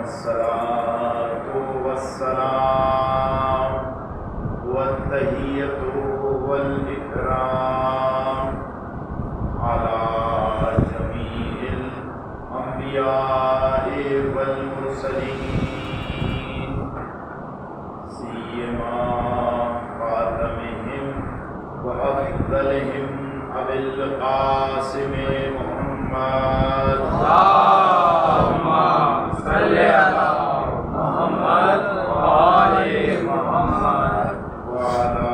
والصلاة والسلام والتحية والإكرام على جميع الأنبياء والمرسلين سيما خاتمهم وأفضلهم أبي القاسم محمد اللهم صل على محمد وآل محمد وعلى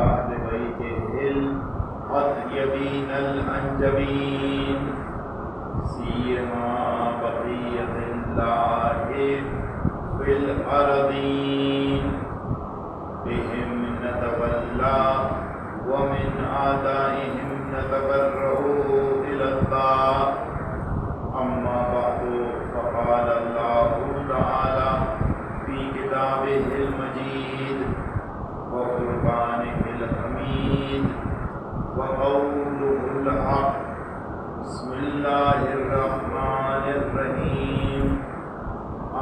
أهل بيته الأطيبين الأنجبين سيما بقية الله في الأرضين بهم نتولى ومن أعدائهم نتبرأ إلى الله أما بعد فقال الله تعالى في كتابه المجيد وقرآنه الحميد وقوله الحق بسم الله الرحمن الرحيم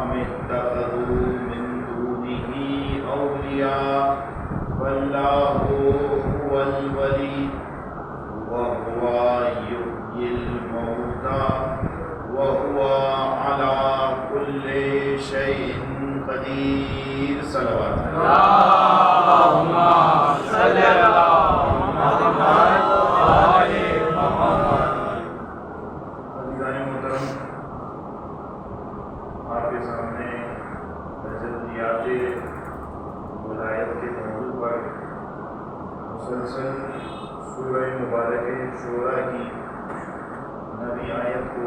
أم اتخذوا من دونه أولياء والله هو الولي وهو يحيي الموتى وهو على كل شيء قدير صلوات اللهم صل على محمد وآل محمد عزیزان محترم، آپ کے سامنے تجلیات ولایت کے موضوع پر مسلسل سورہ مبارک شورا کی نبی آیت کو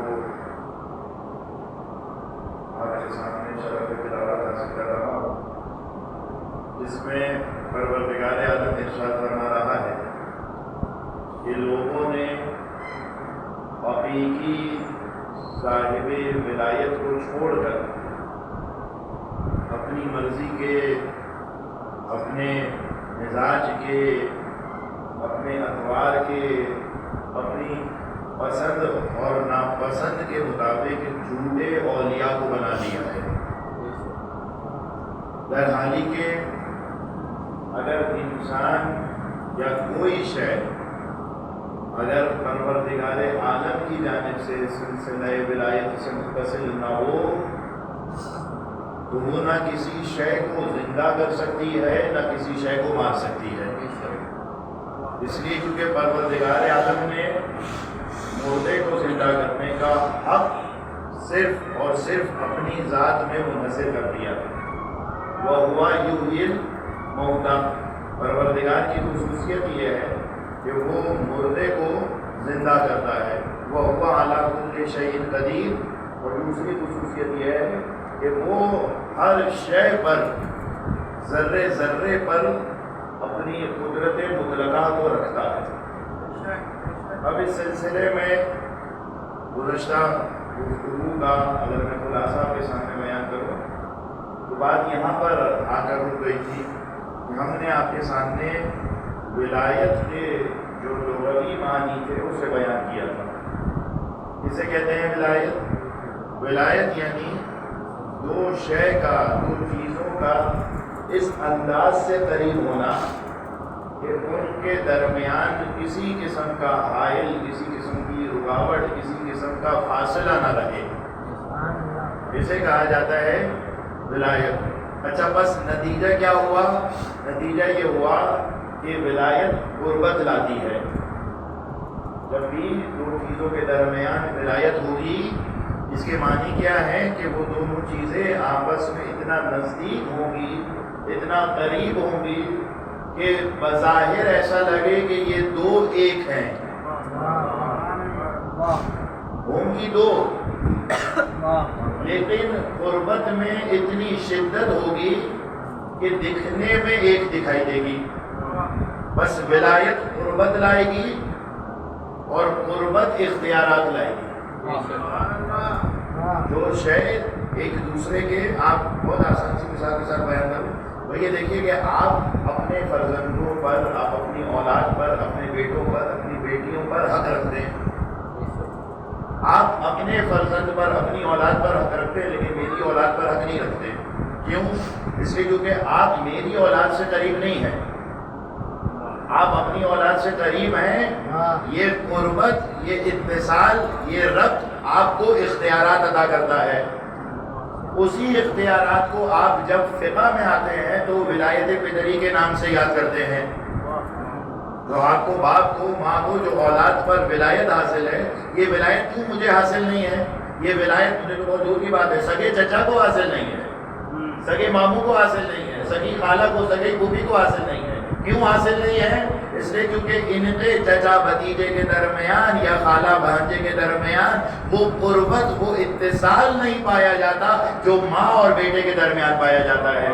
آپ کے سامنے شرف تلاوت حاصل کر رہا ہوں، جس میں پروردگار عالم ارشاد فرما رہا ہے کہ لوگوں نے حقیقی صاحب ولایت کو چھوڑ کر اپنی مرضی کے، اپنے مزاج کے، اپنے اطوار کے، اپنی پسند اور ناپسند کے مطابق جھوٹے اولیاء کو بنا لیا ہے، در حالی کہ اگر انسان یا کوئی شے اگر پروردگار عالم کی جانب سے سلسلہ ولایت سے متصل نہ ہو تو وہ نہ کسی شے کو زندہ کر سکتی ہے نہ کسی شے کو مار سکتی ہے، اس لیے کیونکہ پروردگار عالم نے مردے کو زندہ کرنے کا حق صرف اور صرف اپنی ذات میں منحصر کر دیا ہے۔ وَهُوَ يُحْيِي الْمَوْتَى، پروردگار کی خصوصیت یہ ہے کہ وہ مردے کو زندہ کرتا ہے۔ وَهُوَ عَلَى كُلِّ شَيْءٍ قَدِيرٌ، اور دوسری خصوصیت یہ ہے کہ وہ ہر شے پر، ذرے ذرے پر اپنی قدرت مطلقہ کو رکھتا ہے۔ اب اس سلسلے میں گزشتہ گفتگو کا اگر میں خلاصہ آپ کے سامنے بیان کروں تو بات یہاں پر آ کر رک گئی تھی کہ ہم نے آپ کے سامنے ولایت کے جو لغوی معنی تھے اسے بیان کیا تھا۔ اسے کہتے ہیں ولایت۔ ولایت یعنی دو شے کا، دو چیزوں کا اس انداز سے قریب ہونا کہ ان کے درمیان کسی قسم کا حائل، کسی قسم کی رکاوٹ، کسی قسم کا فاصلہ نہ رہے، اسے کہا جاتا ہے ولایت۔ اچھا، بس نتیجہ کیا ہوا؟ نتیجہ یہ ہوا کہ ولایت قربت لاتی ہے۔ جب بھی دو چیزوں کے درمیان ولایت ہوگی، اس کے معنی کیا ہے کہ وہ دونوں چیزیں آپس میں اتنا نزدیک ہوں گی، اتنا قریب ہوں گی کہ بظاہر ایسا لگے کہ یہ دو ایک ہیں، ہوں گی دو، لیکن قربت میں اتنی شدت ہوگی کہ دکھنے میں ایک دکھائی دے گی۔ بس ولایت قربت لائے گی اور قربت اختیارات لائے گی۔ جو شے ایک دوسرے کے، آپ بہت آسان سی مثال کے ساتھ بیان کروں، وہ یہ دیکھیے کہ آپ اپنے فرزندوں پر، آپ اپنی اولاد پر، اپنے بیٹوں پر، اپنی بیٹیوں پر حق رکھتے ہیں۔ آپ اپنے فرزند پر اپنی اولاد پر حق رکھتے ہیں لیکن میری اولاد پر حق نہیں رکھتے. کیوں؟ اس لیے کیونکہ آپ میری اولاد سے قریب نہیں ہیں. آپ اپنی اولاد سے قریب ہیں. یہ قربت، یہ اتصال، یہ ربط آپ کو اختیارات عطا کرتا ہے. اسی اختیارات کو آپ جب فقہ میں آتے ہیں تو ولایت پدری کے نام سے یاد کرتے ہیں. جو آپ کو باپ کو ماں کو جو اولاد پر ولایت حاصل ہے، یہ ولایت کیوں مجھے حاصل نہیں ہے؟ یہ ولایت مجھے تو بہت دور کی بات ہے، سگے چچا کو حاصل نہیں ہے، سگے ماموں کو حاصل نہیں ہے، سگی خالہ کو، سگے پھوپھی کو حاصل نہیں ہے. کیوں حاصل نہیں ہے؟ اس لیے کیونکہ ان کے چچا بھتیجے کے درمیان یا خالہ بھانجے کے درمیان وہ قربت، وہ اتصال نہیں پایا جاتا جو ماں اور بیٹے کے درمیان پایا جاتا ہے.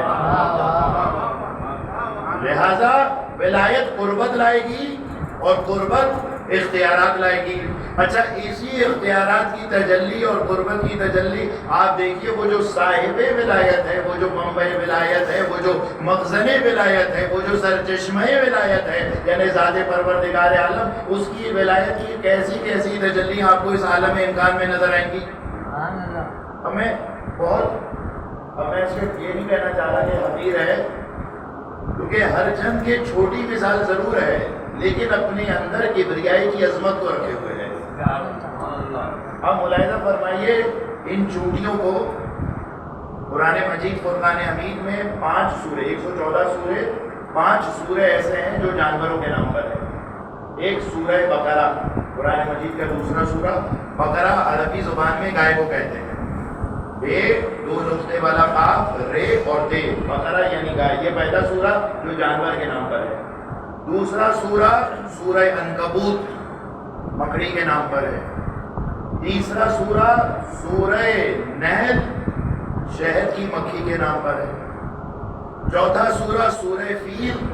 لہذا ولایت قربت لائے گی اور قربت اختیارات لائے گی. اچھا، اسی اختیارات کی تجلی اور قربت کی تجلی آپ دیکھیے، وہ جو صاحب ولایت ہے، وہ جو منبع ولایت ہے، وہ جو مخزن ولایت ہے، وہ جو سرچشمہ ولایت ہے، یعنی ذات پروردگار عالم، اس کی ولایت کی کیسی کیسی تجلی آپ کو اس عالم امکان میں نظر آئیں گی. ہمیں بہت، اب میں صرف یہ نہیں کہنا چاہ رہا کہ حقیر ہے، کیونکہ ہر چند کے چھوٹی مثال ضرور ہے لیکن اپنے اندر کبریائی کی عظمت کو رکھے ہوئے ہے. اب ملاحظہ فرمائیے ان چوٹیوں کو. قرآن مجید فرقان حمید میں 5 سورے، 114 سورے، 5 سورے ایسے ہیں جو جانوروں کے نام پر ہیں. ایک سورہ بقرہ، قرآن مجید کا دوسرا سورہ. بقرہ عربی زبان میں گائے کو کہتے ہیں. بے، 2 نقطے والا قاف، رے اور تے، بقرہ یعنی گائے. یہ پہلا سورہ جو جانور کے نام پر ہے. دوسرا سورہ سورہ عنکبوت، مکڑی کے نام پر ہے. تیسرا سورہ سورہ نحل، شہد کی مکھی کے نام پر ہے. چوتھا سورہ سورہ فیل،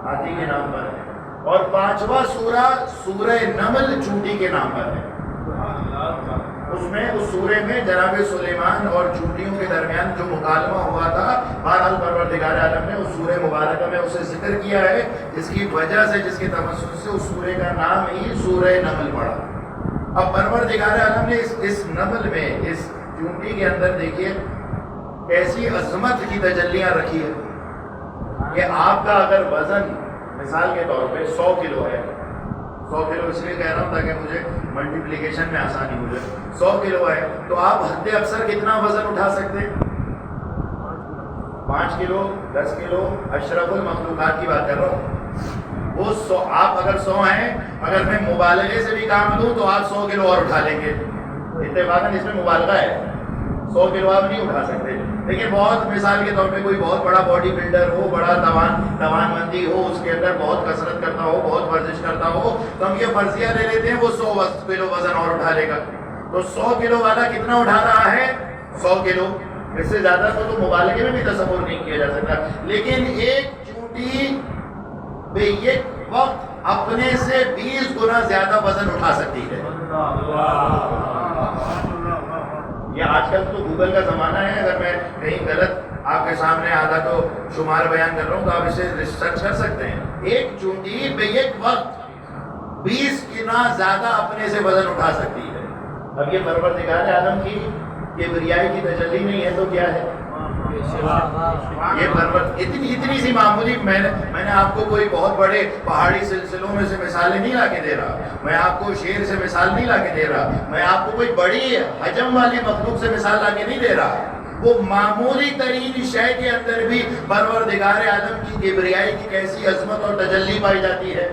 ہاتھی کے نام پر ہے. اور 5واں سورہ سورہ نمل، چونٹی کے نام پر ہے. اس سورے میں جناب سلیمان اور چونٹیوں کے درمیان جو مکالمہ ہوا تھا، بہرحال پروردگار عالم نے اس سورہ مبارکہ میں اسے ذکر کیا ہے، جس کی وجہ سے، جس کے تمسک سے اس سورے کا نام ہی سورہ نمل پڑا. اب پروردگار عالم نے اس نمل میں، اس چونٹی کے اندر دیکھیے ایسی عظمت کی تجلیاں رکھی ہے کہ آپ کا اگر وزن مثال کے طور پہ 100 کلو ہے، 100 کلو اس لیے کہہ رہا ہوں تاکہ مجھے ملٹیپلیکیشن میں آسانی ہو جائے. 100 کلو ہے تو آپ حد اکثر کتنا وزن اٹھا سکتے ہیں؟ 5 کلو، 10 کلو. اشرف المخلوقات کی بات کر رہا ہوں. وہ 100، آپ اگر 100 ہیں، اگر میں مبالغے سے بھی کام لوں تو آپ 100 کلو اور اٹھا لیں گے. اتفاقاً اس میں مبالغہ ہے، 100 کلو آپ نہیں اٹھا سکتے. لیکن بہت مثال کے طور پہ کوئی بہت بڑا باڈی بلڈر ہو، بڑا توان مندی ہو، اس کے اندر بہت کسرت کرتا ہو، بہت ورزش کرتا ہو، تو ہم یہ فرضیہ لے لیتے ہیں وہ 100 کلو وزن اور اٹھا لے گا. تو 100 کلو والا کتنا اٹھا رہا ہے؟ 100 کلو. اس سے زیادہ تو مبالغے میں بھی تصور نہیں کیا جا سکتا. لیکن ایک چونٹی بے ایک وقت اپنے سے 20 گنا زیادہ وزن اٹھا سکتی ہے. یہ آج کل تو گوگل کا زمانہ ہے، اگر میں کہیں غلط آپ کے سامنے آدھا تو شمار بیان کر رہا ہوں تو آپ اسے ریسرچ کر سکتے ہیں. ایک چونٹی بے ایک وقت 20 گنا زیادہ اپنے سے وزن اٹھا سکتی ہے. اب یہ پروردگار عالم کی کبریائی کی تجلی نہیں ہے تو کیا ہے؟ یہ پروت اتنی سی معمولی. میں نے آپ کو کوئی بہت بڑے پہاڑی سلسلوں میں سے مثالیں نہیں لا کے دے رہا، میں آپ کو شیر سے مثال نہیں لا کے دے رہا، میں آپ کو کوئی بڑی حجم والی مخلوق سے مثال لا کے نہیں دے رہا. وہ معمولی ترین شے کے اندر بھی پروردگار عالم کی کبریائی کی کیسی عظمت اور تجلی پائی جاتی ہے.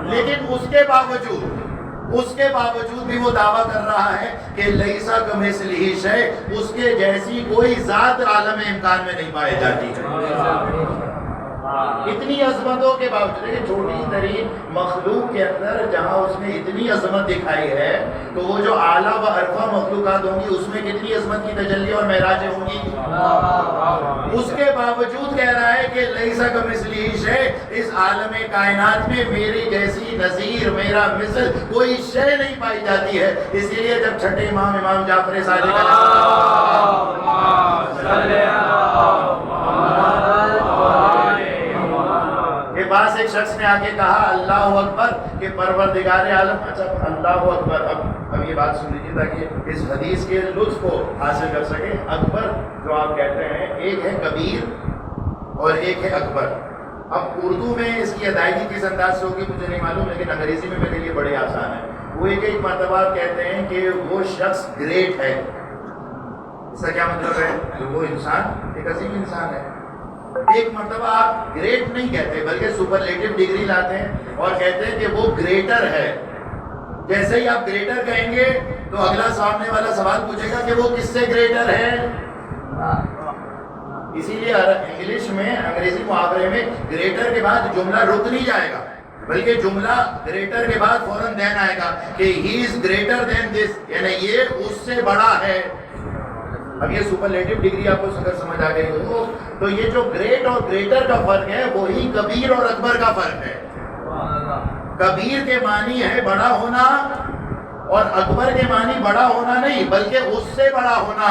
لیکن اس کے باوجود بھی وہ دعویٰ کر رہا ہے کہ لیسا کمثلہ شیء، اس کے جیسی کوئی ذات عالم امکان میں نہیں پائی جاتی ہے. اتنی عظمتوں کے باوجود چھوٹی ترین مخلوق کے اندر جہاں اس نے اتنی عظمت دکھائی ہے تو وہ جو اعلیٰ و ارفع مخلوقات ہوں گی اس میں کتنی عظمت کی تجلی اور معراجیں ہوں گی. اس کے باوجود کہہ رہا ہے کہ لیسا کمثلہ شیء، اس عالم کائنات میں میری جیسی نظیر، میرا مثل کوئی شے نہیں پائی جاتی ہے. اس لیے جب چھٹے امام جعفر صادق کے پاس ایک شخص نے آ کے کہا اللہ اکبر کہ پروردگار عالم. اچھا اللہ اکبر. اب اب یہ بات سن لیجیے تاکہ اس حدیث کے لطف کو حاصل کر سکیں. اکبر جو آپ کہتے ہیں ایک ہے کبیر اور ایک ہے اکبر. اب اردو میں اس کی ادائیگی کس انداز سے ہوگی مجھے نہیں معلوم، لیکن انگریزی میں میرے لیے بڑے آسان ہے. وہ ایک مرتبہ کہتے ہیں کہ وہ شخص گریٹ ہے. اس کا کیا مطلب ہے؟ کہ وہ انسان ایک عظیم انسان ہے. ایک مرتبہ آپ گریٹ نہیں کہتے بلکہ سپرلیٹو ڈگری لاتے ہیں اور کہتے ہیں کہ وہ گریٹر ہے. جیسے ہی آپ گریٹر کہیں گے تو اگلا سامنے والا سوال پوچھے گا کہ وہ کس سے گریٹر ہے. اسی لیے انگلش میں انگریزی محاورے میں گریٹر کے بعد جملہ رک نہیں جائے گا بلکہ جملہ گریٹر کے بعد فوراً دین آئے گا کہ ہی از گریٹر دین دس، یعنی یہ اس سے بڑا ہے. اب یہ سپرلیٹو ڈگری آپ کو اگر سمجھ آ گئی ہو تو یہ جو گریٹ اور گریٹر کا فرق ہے وہی کبیر اور اکبر کا فرق ہے. کبیر کے معنی ہے بڑا ہونا اور اکبر کے معنی بڑا ہونا نہیں بلکہ اس سے بڑا ہونا.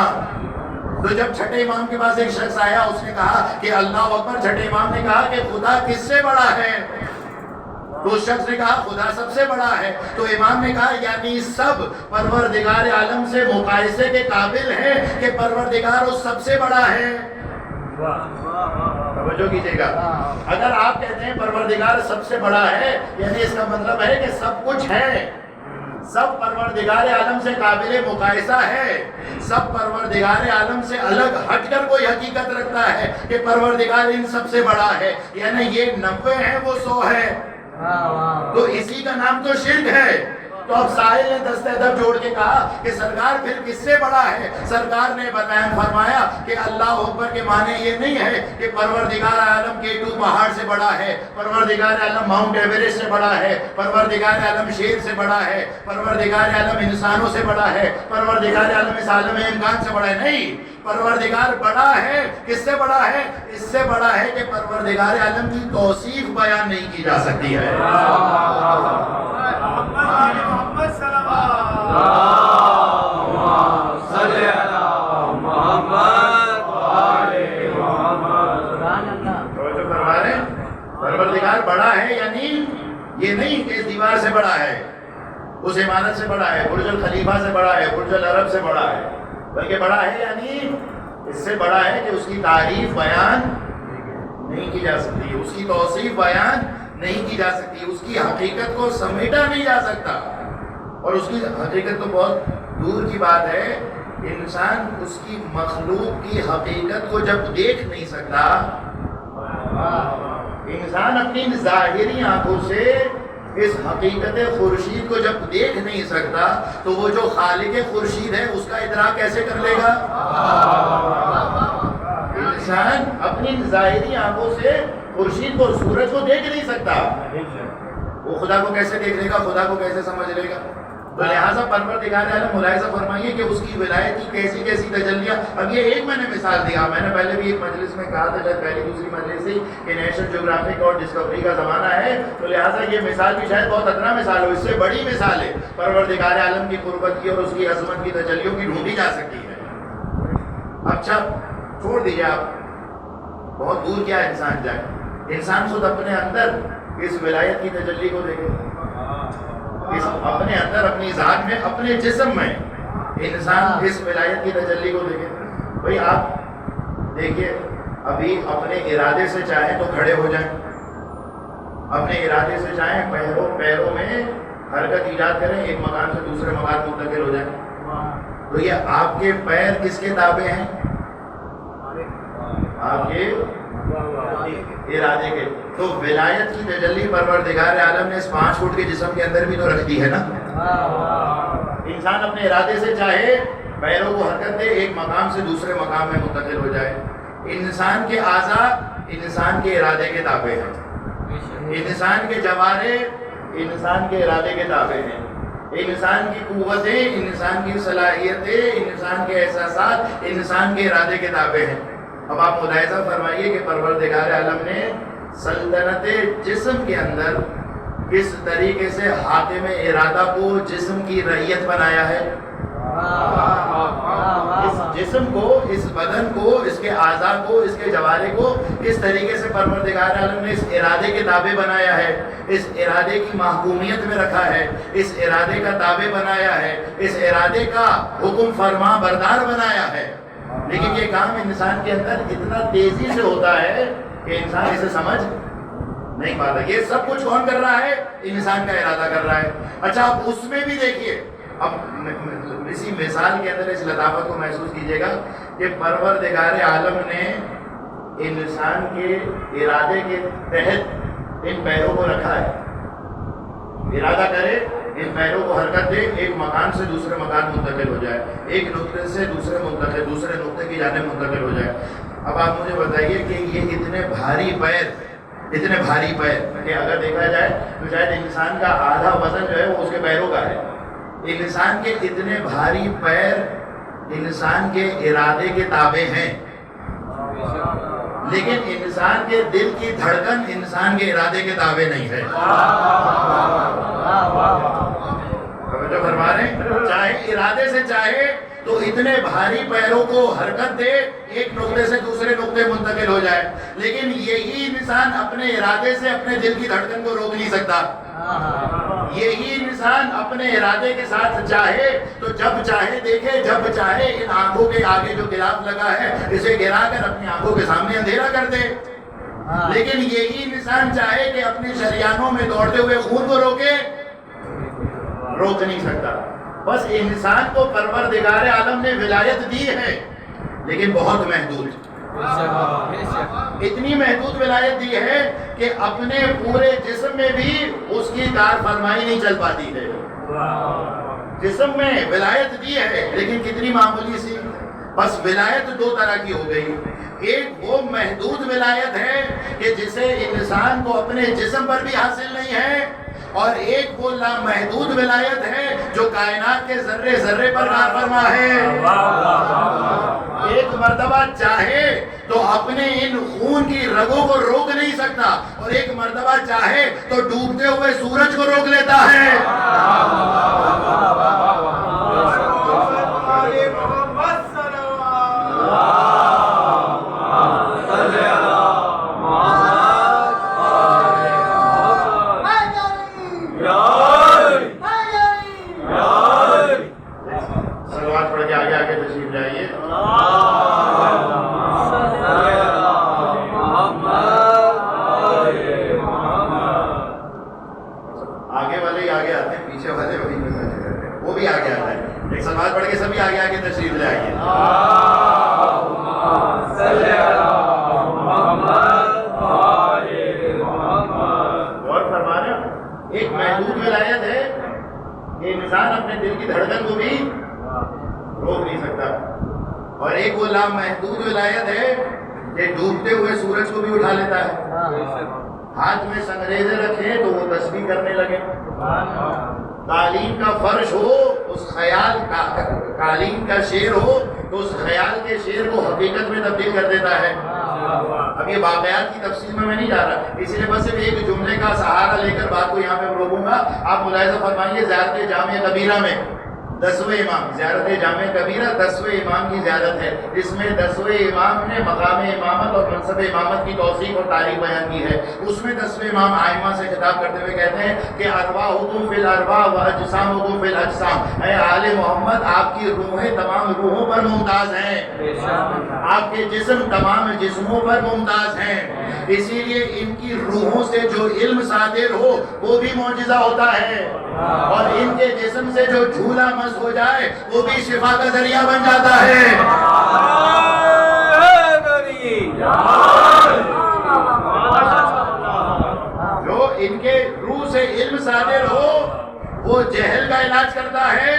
تو جب چھٹے امام کے پاس ایک شخص آیا اس نے کہا کہ اللہ اکبر، چھٹے امام نے کہا کہ خدا کس سے بڑا ہے؟ تو اس شخص نے کہا خدا سب سے بڑا ہے. تو امام نے کہا یعنی سب پروردگار عالم سے مقایسے کے قابل ہیں کہ پروردگار اس سب سے بڑا ہے. توجہ کیجیے گا. اگر آپ کہتے ہیں پروردگار سب سے بڑا ہے یعنی اس کا مطلب ہے کہ سب کچھ ہے، سب پروردگار عالم سے قابل مقایسہ ہے، سب پروردگار عالم سے الگ ہٹ کر کوئی حقیقت رکھتا ہے کہ پروردگار ان سب سے بڑا ہے، یعنی یہ 90 ہے وہ 100 ہے، تو اسی کا نام تو شرک ہے. تو اب ساحل نے دست ادب جوڑ کے کہا کہ سرکار پھر کس سے بڑا ہے؟ سرکار نے بیان فرمایا کہ اللہ اکبر کے معنی یہ نہیں ہے کہ پروردگار عالم K2 پہاڑ سے بڑا ہے، پروردگار عالم ماؤنٹ ایوریسٹ سے بڑا ہے، پروردگار عالم شیر سے بڑا ہے، پروردگار عالم انسانوں سے بڑا ہے، پروردگار عالم اس عالم امکان سے بڑا ہے. نہیں، پروردگار بڑا ہے. کس سے بڑا ہے؟ اس سے بڑا ہے کہ پروردگار عالم کی توصیف بیان نہیں کی جا سکتی ہے. پروردگار بڑا ہے یعنی یہ نہیں کہ اس دیوار سے بڑا ہے، اس عمارت سے بڑا ہے، برج الخلیفہ سے بڑا ہے، برج العرب سے بڑا ہے، بلکہ بڑا ہے یعنی اس سے بڑا ہے کہ اس کی تعریف بیان نہیں کی جا سکتی، اس کی توصیف بیان نہیں کی جا سکتی، اس کی حقیقت کو سمیٹا نہیں جا سکتا. اور اس کی حقیقت تو بہت دور کی بات ہے. انسان اس کی مخلوق کی حقیقت کو جب دیکھ نہیں سکتا، انسان اپنی ظاہری آنکھوں سے اس حقیقت خورشید کو جب دیکھ نہیں سکتا تو وہ جو خالق خورشید ہے اس کا ادراک کیسے کر لے گا؟ انسان اپنی ظاہری آنکھوں سے خورشید کو، سورج کو دیکھ نہیں سکتا، وہ خدا کو کیسے دیکھ لے گا؟ خدا کو کیسے سمجھ لے گا؟ تو لہٰذا پروردگار عالم ملاحظہ فرمائیے کہ اس کی ولایت کی کیسی کیسی تجلیاں. اب یہ ایک میں نے مثال دیا، میں نے پہلے بھی ایک مجلس میں کہا تھا، شاید پہلی دوسری مجلس سے، کہ نیشنل جیوگرافک اور ڈسکوری کا زمانہ ہے، تو لہٰذا یہ مثال بھی شاید بہت ادنا مثال ہو، اس سے بڑی مثال ہے پروردگار عالم کی قربت کی اور اس کی عظمت کی تجلیوں کی ڈھونڈی جا سکتی ہے. اچھا چھوڑ دیجیے، آپ بہت دور کیا انسان جائے، انسان خود اپنے اندر اس ولایت کی تجلی کو دیکھے، اپنے اندر، اپنی ذات میں، اپنے جسم میں انسان اس ولایت کی تجلی کو دیکھے. بھئی آپ دیکھیے، ابھی اپنے ارادے سے چاہیں تو کھڑے ہو جائیں، اپنے ارادے سے چاہیں پیروں میں حرکت ایجاد کریں، ایک مکان سے دوسرے مکان منتقل ہو جائیں، تو یہ آپ کے پیر کس کے تابع ہیں؟ آپ کے ارادے کے. تو ولایت کی تجلی پروردگار عالم نے اس 5 فٹ کے جسم کے اندر بھی تو رکھ دی ہے نا. انسان اپنے ارادے سے چاہے پیروں کو حرکت دے، ایک مقام سے دوسرے مقام میں منتقل ہو جائے. انسان کے اعضاء انسان کے ارادے کے تابع ہیں، انسان کے جوارح انسان کے ارادے کے تابع ہیں، انسان کی قوتیں، انسان کی صلاحیتیں، انسان کے احساسات انسان کے ارادے کے تابع ہیں. اب آپ ملاحظہ فرمائیے کہ پروردگار عالم نے سلطنت جسم کے اندر کس طریقے سے حاکم ارادہ کو جسم کی رعیت بنایا ہے. اس جسم کو، اس بدن کو، اس کے اعضاء کو، اس کے جوارح کو کس طریقے سے پروردگار عالم نے اس ارادے کے تابع بنایا ہے، اس ارادے کی محکومیت میں رکھا ہے، اس ارادے کا تابع بنایا ہے، اس ارادے کا حکم فرما بردار بنایا ہے. لیکن یہ کام انسان کے اندر اتنا تیزی سے ہوتا ہے کہ انسان اسے سمجھ نہیں پاتا. یہ سب کچھ کون کر رہا ہے؟ انسان کا ارادہ کر رہا ہے. اچھا اب اس میں بھی دیکھیے، اب اسی مثال کے اندر اس لطافت کو محسوس کیجئے گا کہ پروردگار عالم نے انسان کے ارادے کے تحت ان پیروں کو رکھا ہے. ارادہ کرے ان پیروں کو حرکت دے، ایک مکان سے دوسرے مکان منتقل ہو جائے، ایک نقطے سے دوسرے نقطے کی جانب منتقل ہو جائے. اب آپ مجھے بتائیے کہ یہ اتنے بھاری پیر کہ اگر دیکھا جائے تو شاید انسان کا آدھا وزن جو ہے وہ اس کے پیروں کا ہے. انسان کے اتنے بھاری پیر انسان کے ارادے کے تابع ہیں، لیکن انسان کے دل کی دھڑکن انسان کے ارادے کے تابع نہیں ہے. جو فرما رہے ہیں، چاہے ارادے سے چاہے تو اتنے بھاری پیروں کو حرکت دے، ایک نقطے سے دوسرے نقطے منتقل ہو جائے، لیکن یہی انسان اپنے ارادے سے اپنے دل کی دھڑکن کو روک نہیں سکتا. یہی انسان اپنے ارادے کے ساتھ چاہے تو جب چاہے دیکھے، جب چاہے ان آنکھوں کے آگے جو گلاف لگا ہے اسے گرا کر اپنی آنکھوں کے سامنے اندھیرا کر دے. لیکن یہی انسان چاہے کہ اپنی شریانوں میں دوڑتے ہوئے خون کو روک نہیں سکتا. بس انسان کو پروردگار عالم نے ولایت دی ہے، لیکن بہت محدود. اتنی محدود ولایت دی ہے کہ اپنے پورے جسم میں بھی اس کی کار فرمائی نہیں چل پاتی ہے. جسم میں ولایت دی ہے لیکن کتنی معمولی سی. بس ولایت دو طرح کی ہو گئی. ایک وہ محدود ولایت ہے کہ جسے انسان کو اپنے جسم پر بھی حاصل نہیں ہے، اور ایک وہ لامحدود ولایت ہے جو کائنات کے ذرے ذرے پر کار فرما ہے. ایک مرتبہ چاہے تو اپنے ان خون کی رگوں کو روک نہیں سکتا، اور ایک مرتبہ چاہے تو ڈوبتے ہوئے سورج کو روک لیتا ہے. اور ایک وہ لامحدود ولایت ہے کہ ڈوبتے ہوئے سورج کو بھی اٹھا لیتا ہے. ہاتھ میں سنگریزے رکھے تو وہ تسبیح کرنے لگے. تعلیم کا فرش ہو، اس خیال کا قالین کا شعر ہو تو اس خیال کے شعر کو حقیقت میں تبدیل کر دیتا ہے. اب یہ واقعات کی تفصیل میں نہیں جا رہا، اس لیے بس صرف ایک جملے کا سہارا لے کر بات کو یہاں پہ روکوں گا. آپ ملاحظہ فرمائیے زیارت جامع کبیرہ میں 10ویں امام، زیارت جامع کبیرہ 10ویں امام کی زیارت ہے، جس میں 10ویں امام نے مقام امامت اور منصب امامت کی توثیق اور تاریخ بیان کی ہے. اس میں 10ویں امام ائمہ سے خطاب کرتے ہوئے کہتے ہیں کہ ارواحکم فی الارواح و اجسامکم فی الاجسام. اے آل محمد، آپ کی روحیں تمام روحوں پر ممتاز ہیں، آپ کے جسم تمام جسموں پر ممتاز ہیں، اسی لیے ان کی روحوں سے جو علم صادر ہو وہ بھی معجزہ ہوتا ہے، اور ان کے جسم سے جو جھولا مس ہو جائے وہ بھی شفا کا ذریعہ بن جاتا ہے. جو ان کے روح سے علم صادر ہو وہ جہل کا علاج کرتا ہے،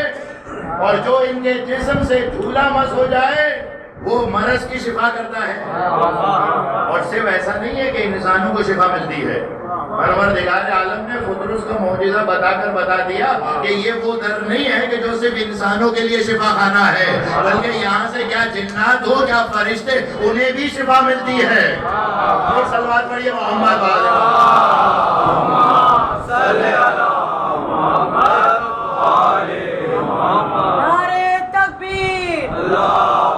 اور جو ان کے جسم سے جھولا مس ہو جائے وہ مرض کی شفا کرتا ہے. اور صرف ایسا نہیں ہے کہ انسانوں کو شفا ملتی ہے، پروردگار عالم نے فطرس کا معجزہ بتا کر بتا دیا کہ یہ وہ در نہیں ہے کہ جو صرف انسانوں کے لیے شفا خانہ ہے، بلکہ یہاں سے کیا جنات ہو کیا فرشتے انہیں بھی شفا ملتی ہے. اور صلوات پڑھیے محمد نعرے تکبیر، اللہ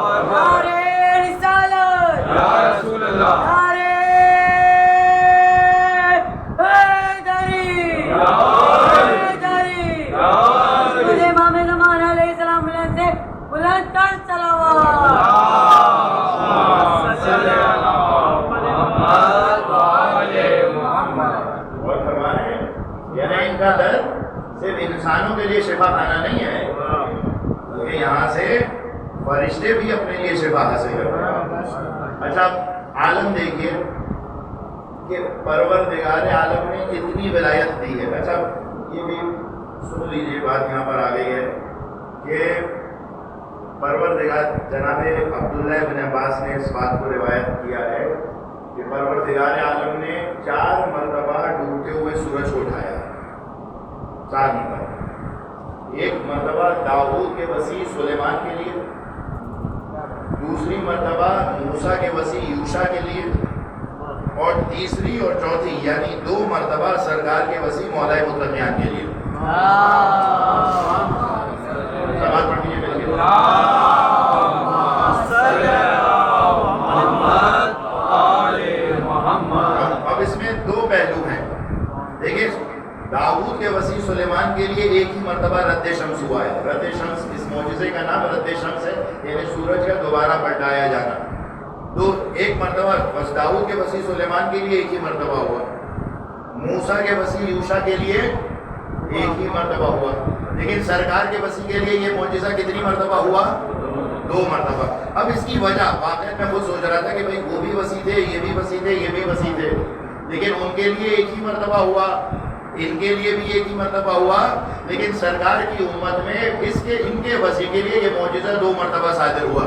بھی اپنے لیے شفا حاصل کرتا ہے۔ اچھا عالم دیکھیے کہ پروردگار عالم نے اتنی ولایت دی ہے۔ اچھا یہ بھی سن لیجیے، بات یہاں پر آ گئی ہے کہ پروردگار جناب عبداللہ بن عباس نے اس بات کو روایت کیا ہے کہ پروردگار عالم نے 4 مرتبہ ڈوبتے ہوئے سورج کو اٹھایا، 4 مرتبہ۔ ایک مرتبہ داؤد کے وسیع سلیمان کے لیے، دوسری مرتبہ موسیٰ کے وسیع یوشع کے لیے، اور تیسری اور چوتھی یعنی 2 مرتبہ سرکار کے وسیع مولا متقیان کے لیے۔ سماعت پڑھ لیجیے مل کے۔ اب اس میں 2 پہلو ہیں۔ دیکھیں داؤد کے وسیع سلیمان کے لیے ایک ہی مرتبہ رد شمس ہوا ہے۔ رد شمس اس معجزے کا نام رد شمس ہے، یعنی سورج کا دوبارہ پلٹایا جانا۔ تو ایک مرتبہ بس داؤد کے وسیع سلیمان کے لیے ایک ہی مرتبہ ہوا، موسیٰ کے وسیع یوشع کے لیے ایک ہی مرتبہ ہوا، لیکن سرکار کے وسیع کے لیے یہ معجزہ کتنی مرتبہ ہوا؟ 2 مرتبہ۔ اب اس کی وجہ واقعہ میں خود سوچ رہا تھا کہ بھئی وہ بھی وسیع تھے، یہ بھی وسیع تھے، یہ بھی وسیع تھے، لیکن ان کے لیے ایک ہی مرتبہ ہوا، ان کے لیے بھی ایک ہی مرتبہ ہوا، لیکن سرکار کی امت میں ان کے وسیع کے لیے یہ معجزہ 2 مرتبہ صادر ہوا۔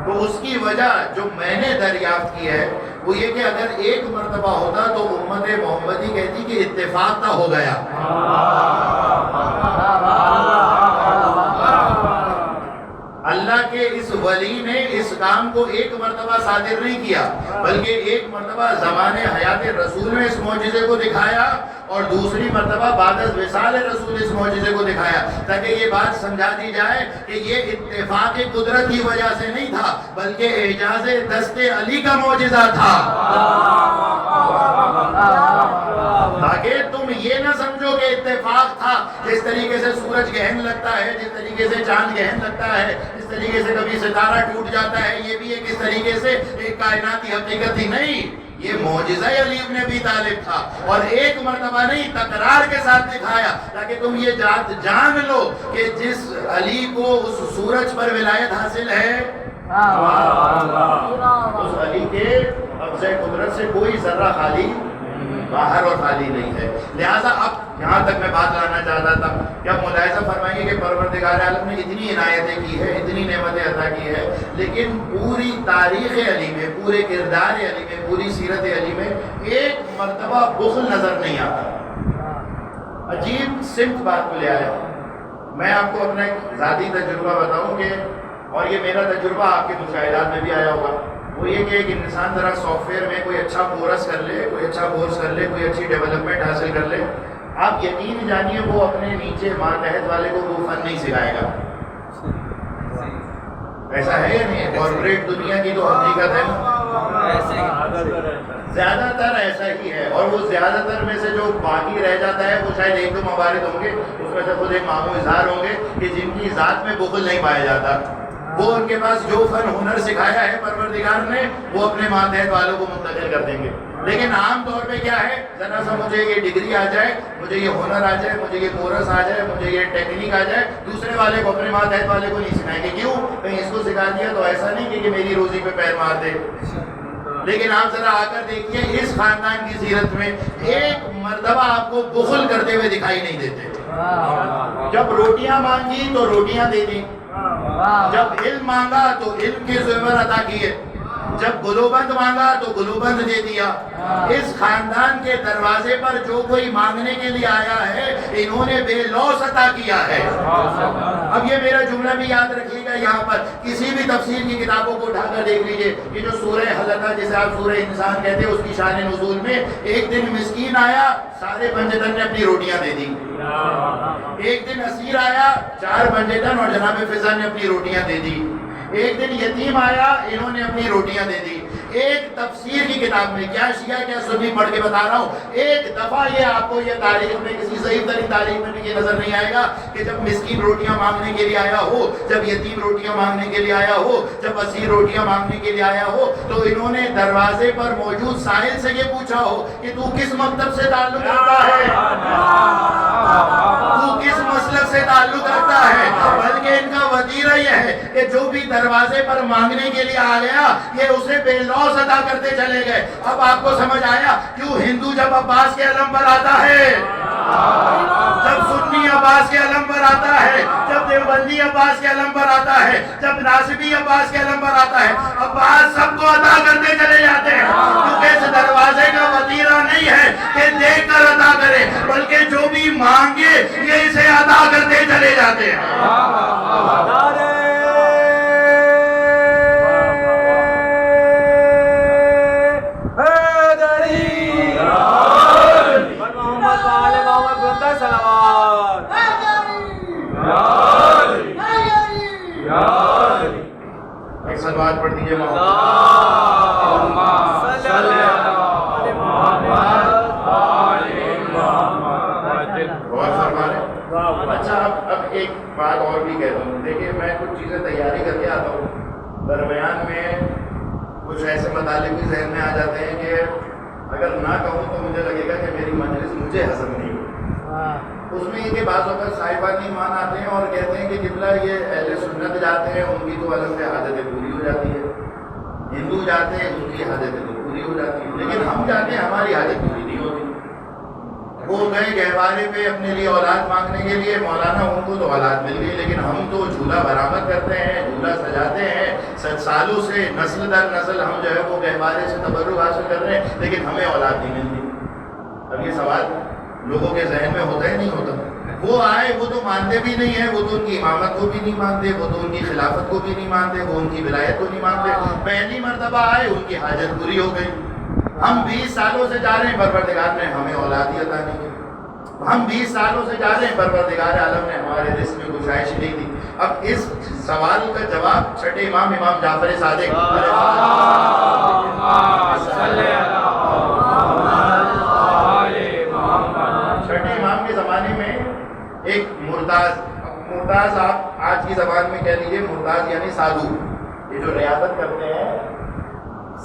تو اس کی وجہ جو میں نے دریافت کی ہے وہ یہ کہ اگر ایک مرتبہ ہوتا تو امت محمدی کہتی کہ اتفاق نہ ہو گیا۔ اللہ کے اس ولی نے اس کام کو ایک مرتبہ صادر نہیں کیا، بلکہ ایک مرتبہ زمانے حیات رسول میں اس معجزے کو دکھایا اور دوسری مرتبہ بعد از وصال رسول اس معجزے کو دکھایا، تاکہ یہ بات سمجھا دی جائے کہ یہ اتفاق قدرت کی وجہ سے نہیں تھا، بلکہ اعجاز دست علی کا معجزہ تھا، تاکہ تم یہ نہ سمجھو کہ اتفاق تھا۔ جس طریقے سے سورج گہن لگتا ہے، جس طریقے سے چاند گہن لگتا ہے، جس طریقے سے کبھی ستارہ ٹوٹ جاتا ہے، یہ بھی ایک اس طریقے سے ایک کائناتی حقیقت ہی نہیں، یہ معجزہ علی ابن ابی طالب تھا، اور ایک مرتبہ نہیں تکرار کے ساتھ دکھایا، تاکہ تم یہ جان لو کہ جس علی کو اس سورج پر ولایت حاصل ہے، اس علی کے قبضہ قدرت سے کوئی ذرہ خالی باہر اور خالی نہیں ہے۔ لہٰذا اب یہاں تک میں بات لانا چاہتا تھا کہ اب ملاحظہ فرمائیں گے کہ پروردگار عالم نے اتنی عنایتیں کی ہے، اتنی نعمتیں عطا کی ہے، لیکن پوری تاریخ علی میں، پورے کردار علی میں، پوری سیرت علی میں ایک مرتبہ بخل نظر نہیں آتا۔ عجیب سمت بات کو لے آیا۔ میں آپ کو اپنا ایک ذاتی تجربہ بتاؤں کہ، اور یہ میرا تجربہ آپ کے مشاہدات میں بھی آیا ہوگا، وہ یہ کہ ایک انسان ذرا سافٹ ویئر میں کوئی اچھا کورس کر لے، کوئی اچھا کورس کر لے، کوئی اچھی ڈیولپمنٹ حاصل کر لے، آپ یقین جانیے وہ اپنے نیچے ماتحت والے کو وہ فن نہیں سکھائے گا۔ ایسا ہے یا نہیں؟ کارپوریٹ دنیا کی تو حقیقت ہے نا، زیادہ تر ایسا ہی ہے، اور وہ زیادہ تر میں سے جو باقی رہ جاتا ہے وہ شاید 1-2 موارد ہوں گے، اس میں سے خود ایک مامو اظہار ہوں گے کہ جن کی ذات میں بخل نہیں پایا جاتا، وہ ان کے پاس جو فن ہنر سکھایا ہے پروردگار نے وہ اپنے ماتحت والوں کو منتقل کر دیں گے۔ لیکن عام طور پہ کیا ہے، ذرا سا مجھے یہ ڈگری آ جائے، مجھے یہ ہنر آ جائے، مجھے یہ کورس آ جائے، مجھے یہ ٹیکنیک آ جائے، دوسرے والے کو، اپنے ماتحت والے کو نہیں سکھائیں گے۔ کیوں؟ کہیں اس کو سکھا دیا تو ایسا نہیں کہ میری روزی پہ پیر مار دے۔ لیکن آپ ذرا آ کر دیکھیے اس خاندان کی سیرت میں ایک مرتبہ آپ کو بخل کرتے ہوئے دکھائی نہیں دیتے۔ جب روٹیاں مانگی تو روٹیاں دے دیں، جب علم مانگا تو علم کے زیور عطا کیے، جب گلوبند مانگا تو گلوبند دے دیا۔ اس خاندان کے دروازے پر جو کوئی مانگنے کے لیے آیا ہے انہوں نے بے لوث عطا کیا ہے۔ اب یہ میرا جملہ بھی یاد رکھیے گا، یہاں پر کسی بھی تفسیر کی کتابوں کو اٹھا کر دیکھ لیجئے، یہ جو سورہ حلقہ جسے آپ سورہ انسان کہتے ہیں اس کی شان نزول میں ایک دن مسکین آیا، سارے بنجتن نے اپنی روٹیاں دے دی۔ ایک دن اسیر آیا، 4 بنجتن اور جناب فضل نے اپنی روٹیاں دے دی۔ ایک دن یتیم آیا، انہوں نے اپنی روٹیاں دے دی۔ ایک تفسیر کی کتاب میں، کیا شیعہ کیا سنی پڑھ کے بتا رہا ہوں، ایک دفعہ یہ آپ کو یہ تاریخ میں کسی صحیح ترین تاریخ میں بھی یہ نظر نہیں آئے گا کہ جب مسکین روٹیاں مانگنے کے لیے آیا ہو، جب یتیم روٹیاں مانگنے کے لیے آیا ہو، جب اسیر روٹیاں مانگنے کے لیے آیا ہو، تو انہوں نے دروازے پر موجود سائل سے یہ پوچھا ہو کہ تو کس مکتب سے تعلق رکھتا ہے، تو کس مسلک سے تعلق رکھتا ہے. بلکہ ان کا وتیرہ یہ ہے کہ جو بھی دروازے پر مانگنے کے لیے آ گیا یہ اسے بے لوث ادا کرتے چلے گئے. اب آپ کو سمجھ آیا کیوں ہندو جب عباس کے علم پر آتا ہے، جب سنی عباس کے علم پر آتا ہے، جب دیوبندی عباس کے علم پر آتا ہے، جب ناصبی عباس کے علم پر آتا ہے، عباس سب کو ادا کرتے چلے جاتے ہیں. کیونکہ اس دروازے کا وتیرہ نہیں ہے کہ دیکھ کر ادا کرے، بلکہ جو بھی مانگے یہ اسے ادا کرتے چلے جاتے ہیں. ایک سلوات پڑھ دیجیے اچھا اب ایک بات اور بھی کہتا ہوں. دیکھیے میں کچھ چیزیں تیاری کر کے آتا ہوں، درمیان میں کچھ ایسے مطالب بھی ذہن میں آ جاتے ہیں کہ اگر نہ کہوں تو مجھے لگے گا کہ میری مجلس مجھے ہضم نہیں ہوگی. اس میں یہ کہ بعض اوقات صاحبان ایمان آتے ہیں اور کہتے ہیں کہ قبلہ یہ اہل سنت جاتے ہیں ان کی تو الگ سے حاجتیں پوری ہو جاتی ہے، ہندو جاتے ہیں ان کی حاجتیں تو پوری ہو جاتی ہیں، لیکن ہم جاتے ہیں ہماری حاجت پوری نہیں ہوتی. وہ گئے گہوارے پہ اپنے لیے اولاد مانگنے کے لیے، مولانا ان کو تو اولاد مل گئی، لیکن ہم تو جھولا برآمد کرتے ہیں، جھولا سجاتے ہیں، سالوں سے نسل در نسل ہم جو ہے وہ گہوارے سے تبرک حاصل کر رہے ہیں، لیکن ہمیں اولاد نہیں ملتی. اب یہ سوال لوگوں کے ذہن میں ہوتا ہی نہیں ہوتا. وہ آئے وہ تو مانتے بھی نہیں ہیں، وہ تو ان کی امامت کو بھی نہیں مانتے، وہ تو ان کی خلافت کو بھی نہیں مانتے، وہ ان کی ولایت کو نہیں مانتے. پہلی مرتبہ آئے ان کی حاجت پوری ہو گئی. ہم 20 سالوں سے جا رہے ہیں، پروردگار نے ہمیں اولاد ہی عطا نہیں کی. ہم 20 سالوں سے جا رہے ہیں، پروردگار عالم نے ہمارے رزق میں گنجائش نہیں دی. اب اس سوال کا جواب چھٹے امام جعفر صادق چھٹے امام کے زمانے میں ایک مرتاز آپ آج کی زبان میں کہہ لیجیے مرتاز یعنی سادھو، یہ جو ریاضت کرتے ہیں،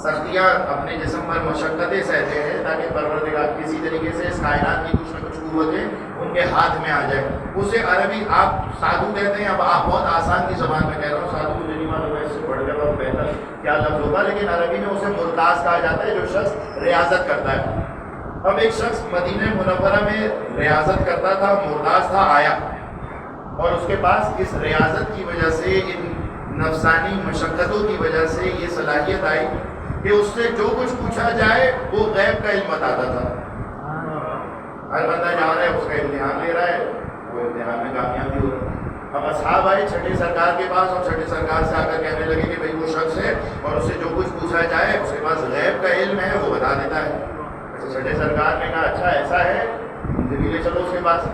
سختیاں اپنے جسم پر مشقتیں سہتے ہیں تاکہ پروردگار کسی طریقے سے اس کائنات کی کچھ نہ کچھ قوتیں ان کے ہاتھ میں آ جائے. اسے عربی آپ سادھو کہتے ہیں. اب آپ بہت آسان کی زبان میں کہہ رہا ہوں، سادھو مجھے نہیں معلوم ہے اس سے پڑھ کر اور بہتر کیا لفظ ہوگا، لیکن عربی میں اسے مرتاز کہا جاتا ہے جو شخص ریاضت کرتا ہے. اب ایک شخص مدینہ منورہ میں ریاضت کرتا تھا، مرتاز تھا، آیا اور اس کے پاس اس ریاضت کی وجہ سے، ان نفسانی مشقتوں کی وجہ سے یہ صلاحیت آئی کہ اس سے جو کچھ پوچھا جائے وہ غیب کا علم بتاتا تھا. ہر بندہ جا رہا ہے، اس کا امتحان لے رہا ہے، وہ امتحان میں کامیاب بھی ہو رہا ہے. اب اصحاب آئے چھٹے سرکار کے پاس اور چھٹے سرکار سے آ کر کہنے لگے کہ بھائی وہ شخص ہے اور اس سے جو کچھ پوچھا جائے اس کے پاس غیب کا علم ہے، وہ بتا دیتا ہے. چھٹے سرکار نے کہا اچھا ایسا ہے، مجھے بھی لے چلو اس کے پاس.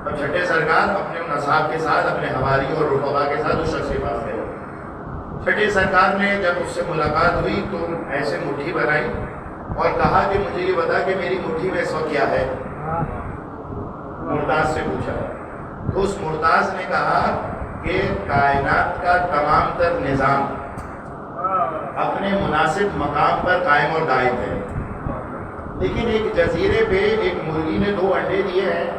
اب چھٹے سرکار اپنے ان اصحاب کے ساتھ، اپنے حواری اور رفقا کے ساتھ اس شخص کے پاس گئے. چھٹے سرکار نے جب اس سے ملاقات ہوئی تو ایسے مٹھی بنائی اور کہا کہ مجھے یہ بتا کہ میری مٹھی میں اس وقت کیا ہے. مرتاز سے پوچھا تو اس مرتاز نے کہا کہ کائنات کا تمام تر نظام اپنے مناسب مقام پر قائم اور دائم ہے، لیکن ایک جزیرے پہ ایک مرغی نے 2 انڈے دیے ہیں،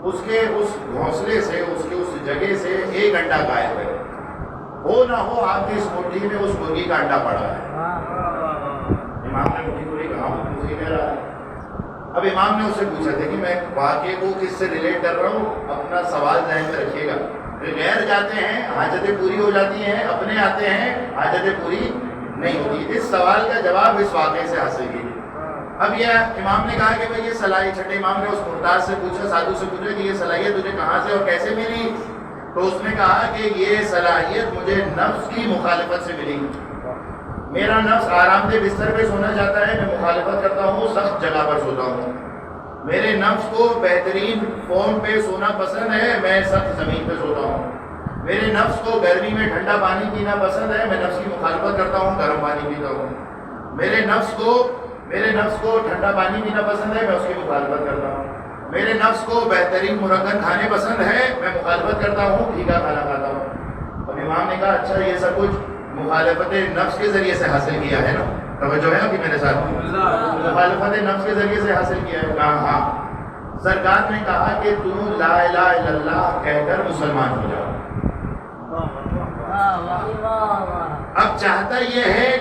اس کے اس گھونسلے سے، اس کی اس جگہ سے ایک انڈا غائب ہے. ہو نہ ہو آپ کی اس مٹھی میں اس مرغی کا انڈا پڑا ہے. امام نے مٹھی کو کہا مجھے کہہ رہا ہے. اب امام نے اس سے پوچھا تھا کہ میں واقعے کو کس سے ریلیٹ کر رہا ہوں، اپنا سوال ذہن میں رکھیے گا. غیر جاتے ہیں حاجتیں پوری ہو جاتی ہیں، اپنے آتے ہیں حاجتیں پوری نہیں ہوتی. اس سوال کا جواب اس واقعے سے حاصل کیجیے. اب یہ امام نے کہا کہ بھائی یہ صلاحیت، چھٹے امام نے اس مرتاز سے پوچھا، سادھو سے پوچھا کہ یہ صلاحیت تجھے کہاں سے اور کیسے ملی؟ تو اس نے کہا کہ یہ صلاحیت مجھے نفس کی مخالفت سے ملی. میرا نفس آرام دہ بستر پہ سونا چاہتا ہے، میں مخالفت کرتا ہوں، سخت جگہ پر سوتا ہوں. میرے نفس کو بہترین فون پہ سونا پسند ہے، میں سخت زمین پہ سوتا ہوں. میرے نفس کو گرمی میں ٹھنڈا پانی پینا پسند ہے، میں نفس کی مخالفت کرتا ہوں، گرم پانی پیتا ہوں. میرے نفس کو ٹھنڈا پانی پینا پسند ہے، میں اس کی مخالفت کرتا ہوں۔ میرے نفس کو بہترین مرغن کھانے پسند ہے، میں مخالفت کرتا ہوں، پھیکا کھانا کھاتا ہوں۔ اور امام نے کہا اچھا یہ سب کچھ مخالفت نفس کے ذریعے سے حاصل کیا ہے نا؟ توجہ ہے ابھی میرے ساتھ؟ مخالفت نفس کے ذریعے سے حاصل کیا ہے؟ کہا ہاں۔ سرکار نے کہا کہ تو لا الہ الا اللہ کہہ کر مسلمان ہو جاؤ۔ اب چاہتا یہ ہے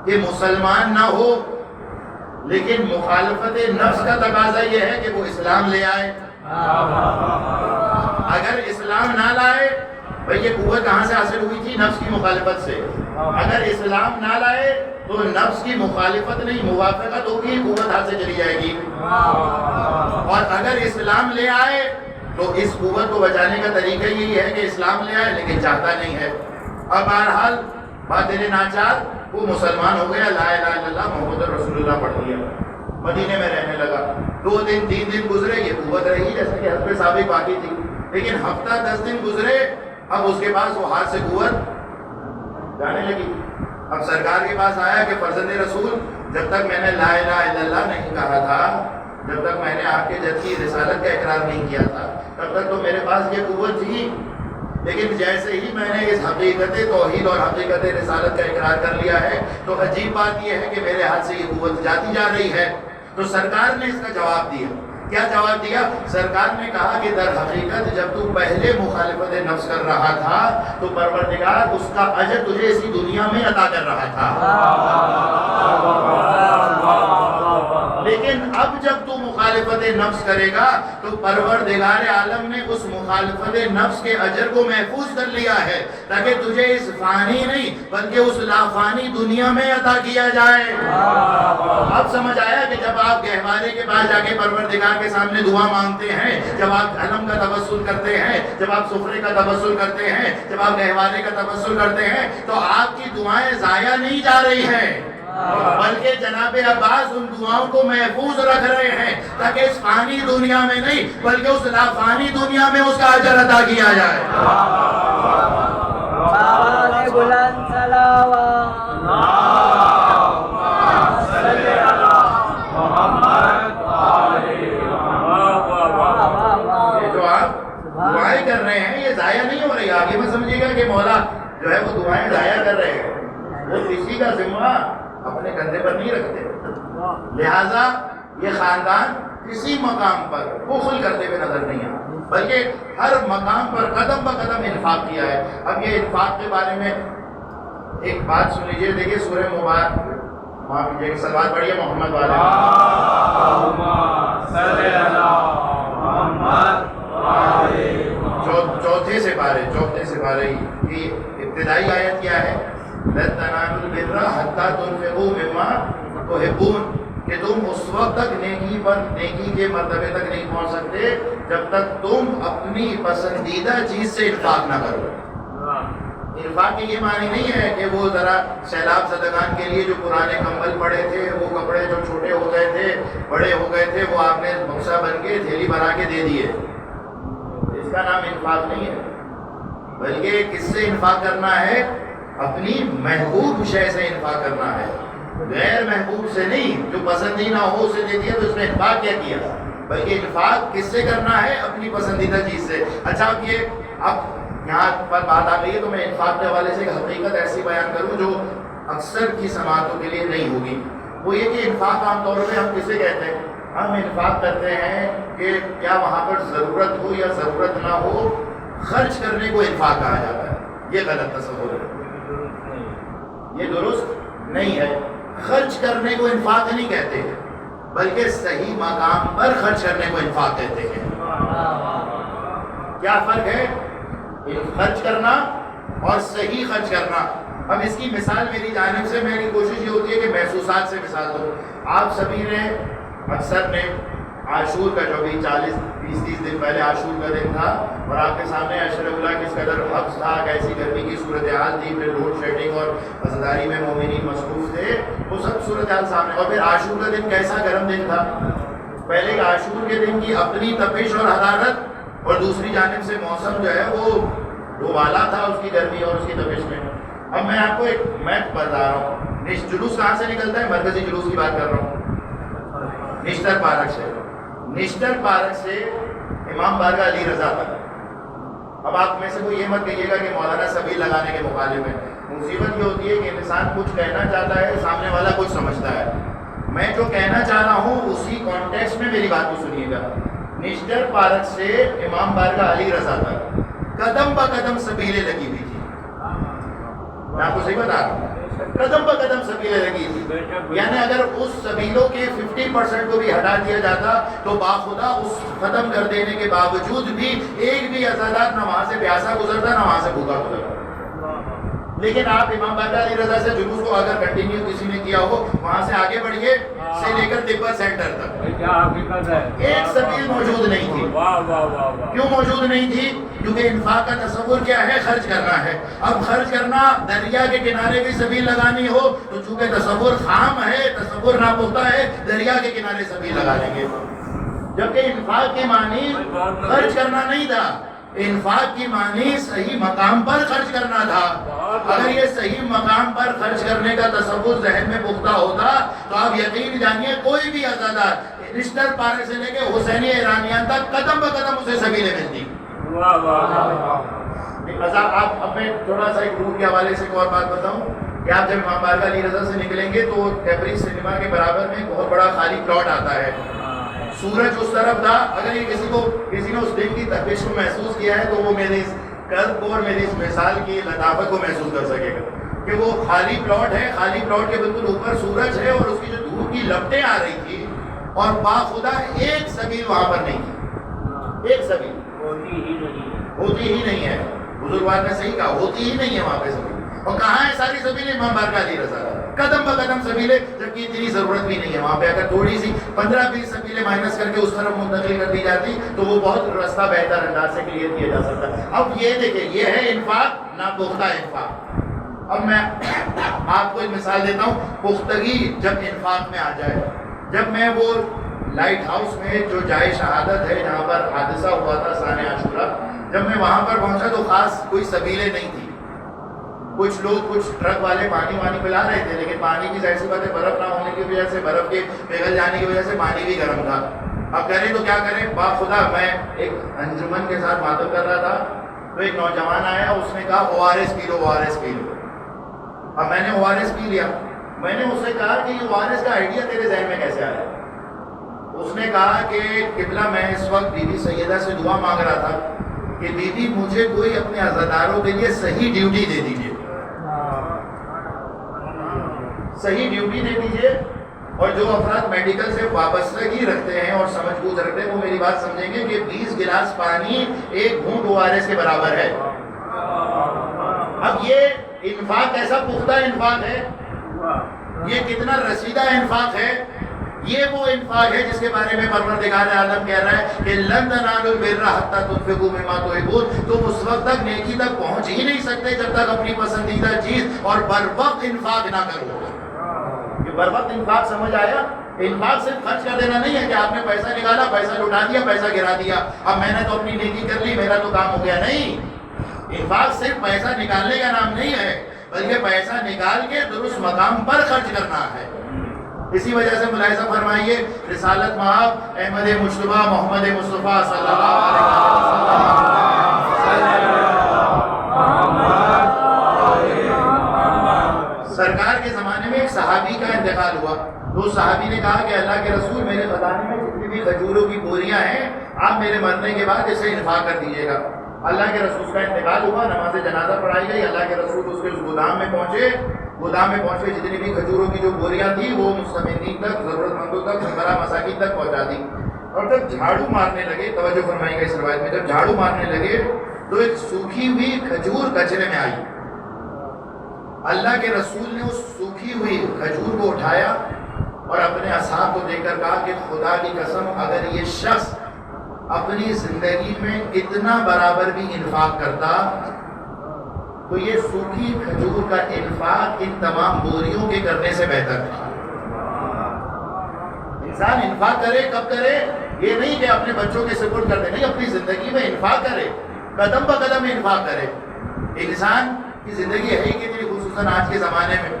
کہ مسلمان نہ ہو، لیکن مخالفت نفس کا تقاضا یہ ہے کہ وہ اسلام لے آئے۔ اگر اسلام نہ لائے، بھئی یہ قوت کہاں سے حاصل ہوئی تھی؟ نفس کی مخالفت سے۔ اگر اسلام نہ لائے تو نفس کی مخالفت نہیں موافقت ہوگی، قوت ہاتھ سے چلی جائے گی۔ اور اگر اسلام لے آئے تو اس قوت کو بچانے کا طریقہ یہی ہے کہ اسلام لے آئے، لیکن چاہتا نہیں ہے۔ اب بہرحال بات دل ناچار، وہ مسلمان ہو گیا، لا الہ الا اللہ محمد رسول اللہ پڑھ لیا، مدینے میں رہنے لگا۔ 2 دن 3 دن گزرے، یہ قوت رہی جیسے کہ حضرت سابق باقی تھی، لیکن ہفتہ 10 دن گزرے، اب اس کے پاس وہ ہاتھ سے قوت جانے لگی۔ اب سرکار کے پاس آیا کہ فرزند رسول، جب تک میں نے لا الہ الا اللہ نہیں کہا تھا، جب تک میں نے آپ کے جد کی رسالت کا اقرار نہیں کیا تھا، تب تک تو میرے پاس یہ قوت تھی، لیکن جیسے ہی میں نے اس حقیقت توحید اور حقیقت رسالت کا اقرار کر لیا ہے تو عجیب بات یہ ہے کہ میرے ہاتھ سے یہ قوت جاتی جا رہی ہے۔ تو سرکار نے اس کا جواب دیا۔ کیا جواب دیا؟ سرکار نے کہا کہ در حقیقت جب تو پہلے مخالفت نفس کر رہا تھا تو پروردگار اس کا اجر تجھے اسی دنیا میں عطا کر رہا تھا، لیکن اب جب تو مخالفت نفس کرے گا تو پروردگار عالم نے اس مخالفت نفس کے اجر کو محفوظ کر لیا ہے تاکہ تجھے اس فانی نہیں بلکہ اس لافانی دنیا میں عطا کیا جائے۔ اب سمجھ آیا کہ جب آپ گہوارے کے پاس جا کے پروردگار کے سامنے دعا مانگتے ہیں، جب آپ علم کا توسل کرتے ہیں، جب آپ سفرے کا توسل کرتے ہیں، جب آپ گہوارے کا توسل کرتے ہیں، تو آپ کی دعائیں ضائع نہیں جا رہی ہیں، بلکہ جناب عباس ان دعاؤں کو محفوظ رکھ رہے ہیں تاکہ اس فانی دنیا میں نہیں بلکہ اس لافانی دنیا میں اس کا اجر عطا کیا جائے۔ بلند صلوات یہ جو آپ دعائیں کر رہے ہیں یہ ضائع نہیں ہو رہی، آگے میں سمجھیے گا کہ مولا جو ہے وہ دعائیں ضائع کر رہے ہیں، وہ کسی کا ذمہ اپنے کندھے پر نہیں رکھتے، لہذا یہ خاندان کسی مقام پر بخل کرتے ہوئے نظر نہیں آتا بلکہ ہر مقام پر قدم بہ قدم انفاق کیا ہے۔ اب یہ انفاق کے بارے میں ایک بات سن لیجیے، دیکھیے سورہ مبارک، معاف کیجیے سلوات پڑھیے محمد والے، چوتھے سپارے کی ابتدائی آیت کیا ہے؟ لَن تَنَالُوا الْبِرَّ حَتَّىٰ تُنْفِقُوا مِمَّا تُحِبُّونَ، کہ تم اس وقت تک نیکی کے مرتبے تک نہیں پہنچ سکتے جب تک تم اپنی پسندیدہ چیز سے انفاق نہ کرو۔ انفاق کی یہ معنی نہیں ہے کہ وہ ذرا سیلاب زدگان کے لیے جو پرانے کمبل پڑے تھے، وہ کپڑے جو چھوٹے ہو گئے تھے، بڑے ہو گئے تھے، وہ آپ نے بکسا بن کے تھیلی بنا کے دے دیے، اس کا نام انفاق نہیں ہے، بلکہ کس سے انفاق کرنا ہے؟ اپنی محبوب شے سے انفاق کرنا ہے، غیر محبوب سے نہیں، جو پسندیدہ ہو اسے دے دیا تو اس نے انفاق کیا کیا، بلکہ انفاق کس سے کرنا ہے؟ اپنی پسندیدہ چیز سے۔ اچھا اب یہاں پر بات آ گئی ہے تو میں انفاق کے حوالے سے ایک حقیقت ایسی بیان کروں جو اکثر کی سماعتوں کے لیے نہیں ہوگی، وہ یہ کہ انفاق عام طور پہ ہم کسے کہتے ہیں؟ ہم انفاق کرتے ہیں کہ کیا وہاں پر ضرورت ہو یا ضرورت نہ ہو، خرچ کرنے کو انفاق کہا جاتا ہے۔ یہ غلط تصور ہے، یہ درست نہیں ہے۔ خرچ کرنے کو انفاق نہیں کہتے ہیں بلکہ صحیح مقام پر خرچ کرنے کو انفاق کہتے ہیں۔ کیا فرق ہے خرچ کرنا اور صحیح خرچ کرنا؟ اب اس کی مثال میری جانب سے، میری کوشش یہ ہوتی ہے کہ محسوسات سے مثال دو۔ آپ سبھی نے اکثر نے عاشور کا جو بھی 40-20-30 دن پہلے عاشور کا دن تھا اور آپ کے سامنے عشر اولا کس قدر حبس تھا، کیسی گرمی کی صورتحال تھی، پھر لوڈ شیڈنگ اور عزاداری میں مومنین مصروف تھے، وہ سب صورتحال سامنے، اور پھر عاشور کا دن کیسا گرم دن تھا۔ پہلے عاشور کے دن کی اپنی تپش اور حرارت اور دوسری جانب سے موسم جو ہے وہ والا تھا اس کی گرمی اور اس کی تپش میں۔ اب میں آپ کو ایک میپ بتا رہا ہوں. جلوس کہاں سے نکلتا ہے؟ مرکزی جلوس کی بات کر رہا ہوں. نشتر پارک سے. نشتر پارک سے امام بارگاہ علی رضا تک. اب آپ میں سے کوئی یہ مت کہیے گا کہ مولانا سبیل لگانے کے مخالف ہے. مصیبت یہ ہوتی ہے کہ انسان کچھ کہنا چاہتا ہے، سامنے والا کچھ سمجھتا ہے. میں جو کہنا چاہ رہا ہوں اسی کانٹیکسٹ میں میری بات کو سنیے گا. نشتر پارک سے امام بارگاہ علی رضا تک قدم بہ قدم سبیلیں لگی ہوئی تھی. میں آپ کو صحیح بتا رہا ہوں، قدم بہ قدم سبیلیں لگی تھی. یعنی اگر اس سبیلوں کے 50% کو بھی ہٹا دیا جاتا تو باخدا اس ختم کر دینے کے باوجود بھی ایک بھی عزادار نہ وہاں سے پیاسا گزرتا نہ وہاں سے بھوکا گزرتا. لیکن آپ امام بارگاہ علی رضا سے جلوس کو اگر کنٹینیو کسی نے کیا ہو، وہاں سے آگے بڑھیے سے لے کر تبت سینٹر تک ایک سبیل موجود نہیں تھی. کیوں موجود نہیں تھی؟ کیونکہ انفاق کا تصور کیا ہے؟ خرچ کرنا ہے. اب خرچ کرنا، دریا کے کنارے بھی سبیل لگانی ہو تو چونکہ تصور خام ہے، تصور ناپختہ ہے، دریا کے کنارے سبیل لگا لیں گے. جبکہ انفاق کے معنی خرچ کرنا نہیں تھا، انفاق کی معنی صحیح مقام پر خرچ کرنا تھا. اگر یہ صحیح مقام پر خرچ کرنے کا تصور ذہن میں پختہ ہوتا تو آپ یقین جانیے کوئی بھی عزادار نشتر پارک سے لے کے حسینی ایرانیان تک قدم بہ قدم اسے سبیلیں ملتی. آپ اب میں تھوڑا سا ایک روح کے حوالے سے ایک اور بات بتاؤں کہ آپ جب امام بارگاہ علی رضا سے نکلیں گے تو ٹیبریز سنیما کے برابر میں بہت بڑا خالی پلاٹ آتا ہے. سورج اس طرف تھا. اگر یہ کسی نے اس دن کی تپش کو محسوس کیا ہے تو وہ میرے اس قلب کو اور میری اس مثال کی لطافت کو محسوس کر سکے گا کہ وہ خالی پلاٹ ہے. خالی پلاٹ کے بالکل اوپر سورج ہے اور اس کی جو دھوپ کی لپٹیں آ رہی تھی اور باخدا ایک سبیل وہاں پر نہیں تھی. ایک سبیل ہوتی ہی نہیں ہے. بزرگوار نے صحیح کہا، ہوتی ہی نہیں ہے وہاں پہ سبیل. اور کہاں ہے ساری سبیلیں؟ امام بارگاہ علی رضا قدم بہ قدم سبیلیں، جبکہ اتنی ضرورت بھی نہیں ہے وہاں پہ. اگر تھوڑی سی 15-20 سبیلیں مائنس کر کے اس طرف منتقل کر دی جاتی تو وہ بہت راستہ بہتر انداز سے کلیئر کیا جا سکتا. اب یہ دیکھیں، یہ ہے انفاق، ناپختہ انفاق. اب میں آپ کو ایک مثال دیتا ہوں. پختگی جب انفاق میں آ جائے، جب میں وہ لائٹ ہاؤس میں جو جائے شہادت ہے جہاں پر حادثہ ہوا تھا سانحہ عاشورہ، جب میں وہاں پر پہنچا تو خاص کوئی سبیلیں نہیں تھی. کچھ لوگ، کچھ ٹرک والے پانی پلا رہے تھے، لیکن پانی کی ظاہر سی بات ہے برف نہ ہونے کی وجہ سے، برف کے پگھل جانے کی وجہ سے پانی بھی گرم تھا. اب کریں تو کیا کریں؟ باخدا میں ایک انجمن کے ساتھ ماتم کر رہا تھا تو ایک نوجوان آیا، اس نے کہا ORS پی لو، ORS پی لو. اب میں نے ORS پی لیا. میں نے اس سے کہا کہ یہ ORS کا آئیڈیا تیرے ذہن میں کیسے آیا؟ اس نے کہا کہ قبلہ میں اس وقت بی بی سیدہ سے دعا مانگ رہا تھا کہ بی بی مجھے کوئی اپنے عزاداروں کے لیے صحیح ڈیوٹی دے دیجیے، صحیح ڈیوٹی دے دیجیے. اور جو افراد میڈیکل سے وابستگی رکھتے ہیں اور سمجھ بوجھ رکھتے ہیں وہ میری بات سمجھیں گے کہ 20 گلاس پانی ایک گھونٹ ORS کے برابر ہے. اب یہ انفاق کیسا پختہ انفاق ہے، یہ کتنا رسیدہ انفاق ہے. یہ وہ انفاق ہے جس کے بارے میں پروردگار عالم کہہ رہا ہے کہ لن تنالوا البر حتی تنفقوا مما تحبون. تم اس وقت تک نیکی تک پہنچ ہی نہیں سکتے جب تک اپنی پسندیدہ چیز اور بر وقت انفاق نہ کرو. یہ بر وقت انفاق سمجھ آیا؟ انفاق صرف خرچ کر دینا نہیں ہے کہ آپ نے پیسہ نکالا، پیسہ لٹا دیا، پیسہ گرا دیا، اب میں نے تو اپنی نیکی کر لی، میرا تو کام ہو گیا. نہیں، انفاق صرف پیسہ نکالنے کا نام نہیں ہے، بلکہ پیسہ نکال کے درست مقام پر خرچ کرنا ہے. اسی وجہ سے ملاحظہ فرمائیے رسالت مآب احمد مجتبیٰ محمد مصطفیٰ صلی اللہ علیہ وسلم سرکار کے زمانے میں ایک صحابی کا انتقال ہوا تو صحابی نے کہا کہ اللہ کے رسول، میرے خزانے میں جتنی بھی کھجوروں کی بوریاں ہیں آپ میرے مرنے کے بعد اسے انفاق کر دیجیے گا. اللہ کے رسول کا انتقال ہوا، نماز جنازہ پڑھائی گئی. اللہ کے رسول اس کے گودام میں پہنچے. گودام میں پہنچے جتنی بھی کھجوروں کی جو بوریاں تھیں وہ مستمندین تک، ضرورت مندوں تک، فقراء مساکین تک پہنچا دی. اور جب جھاڑو مارنے لگے، توجہ فرمائیں گے اس روایت میں، جب جھاڑو مارنے لگے تو ایک سوکھی ہوئی کھجور کچرے میں آئی. اللہ کے رسول نے اس سوکھی ہوئی کھجور کو اٹھایا اور اپنے اصحاب کو دیکھ کر کہا کہ خدا کی قسم اگر یہ شخص اپنی زندگی میں اتنا برابر بھی انفاق کرتا تو یہ سوکھی کھجور کا انفاق ان تمام بوریوں کے کرنے سے بہتر تھا. انسان انفاق کرے کب کرے؟ یہ نہیں کہ اپنے بچوں کے سپورٹ کر دے، نہیں، اپنی زندگی میں انفاق کرے، قدم بہ قدم انفاق کرے. انسان کی زندگی ہے ہی کتنی خوشصورت خصوصاً آج کے زمانے میں.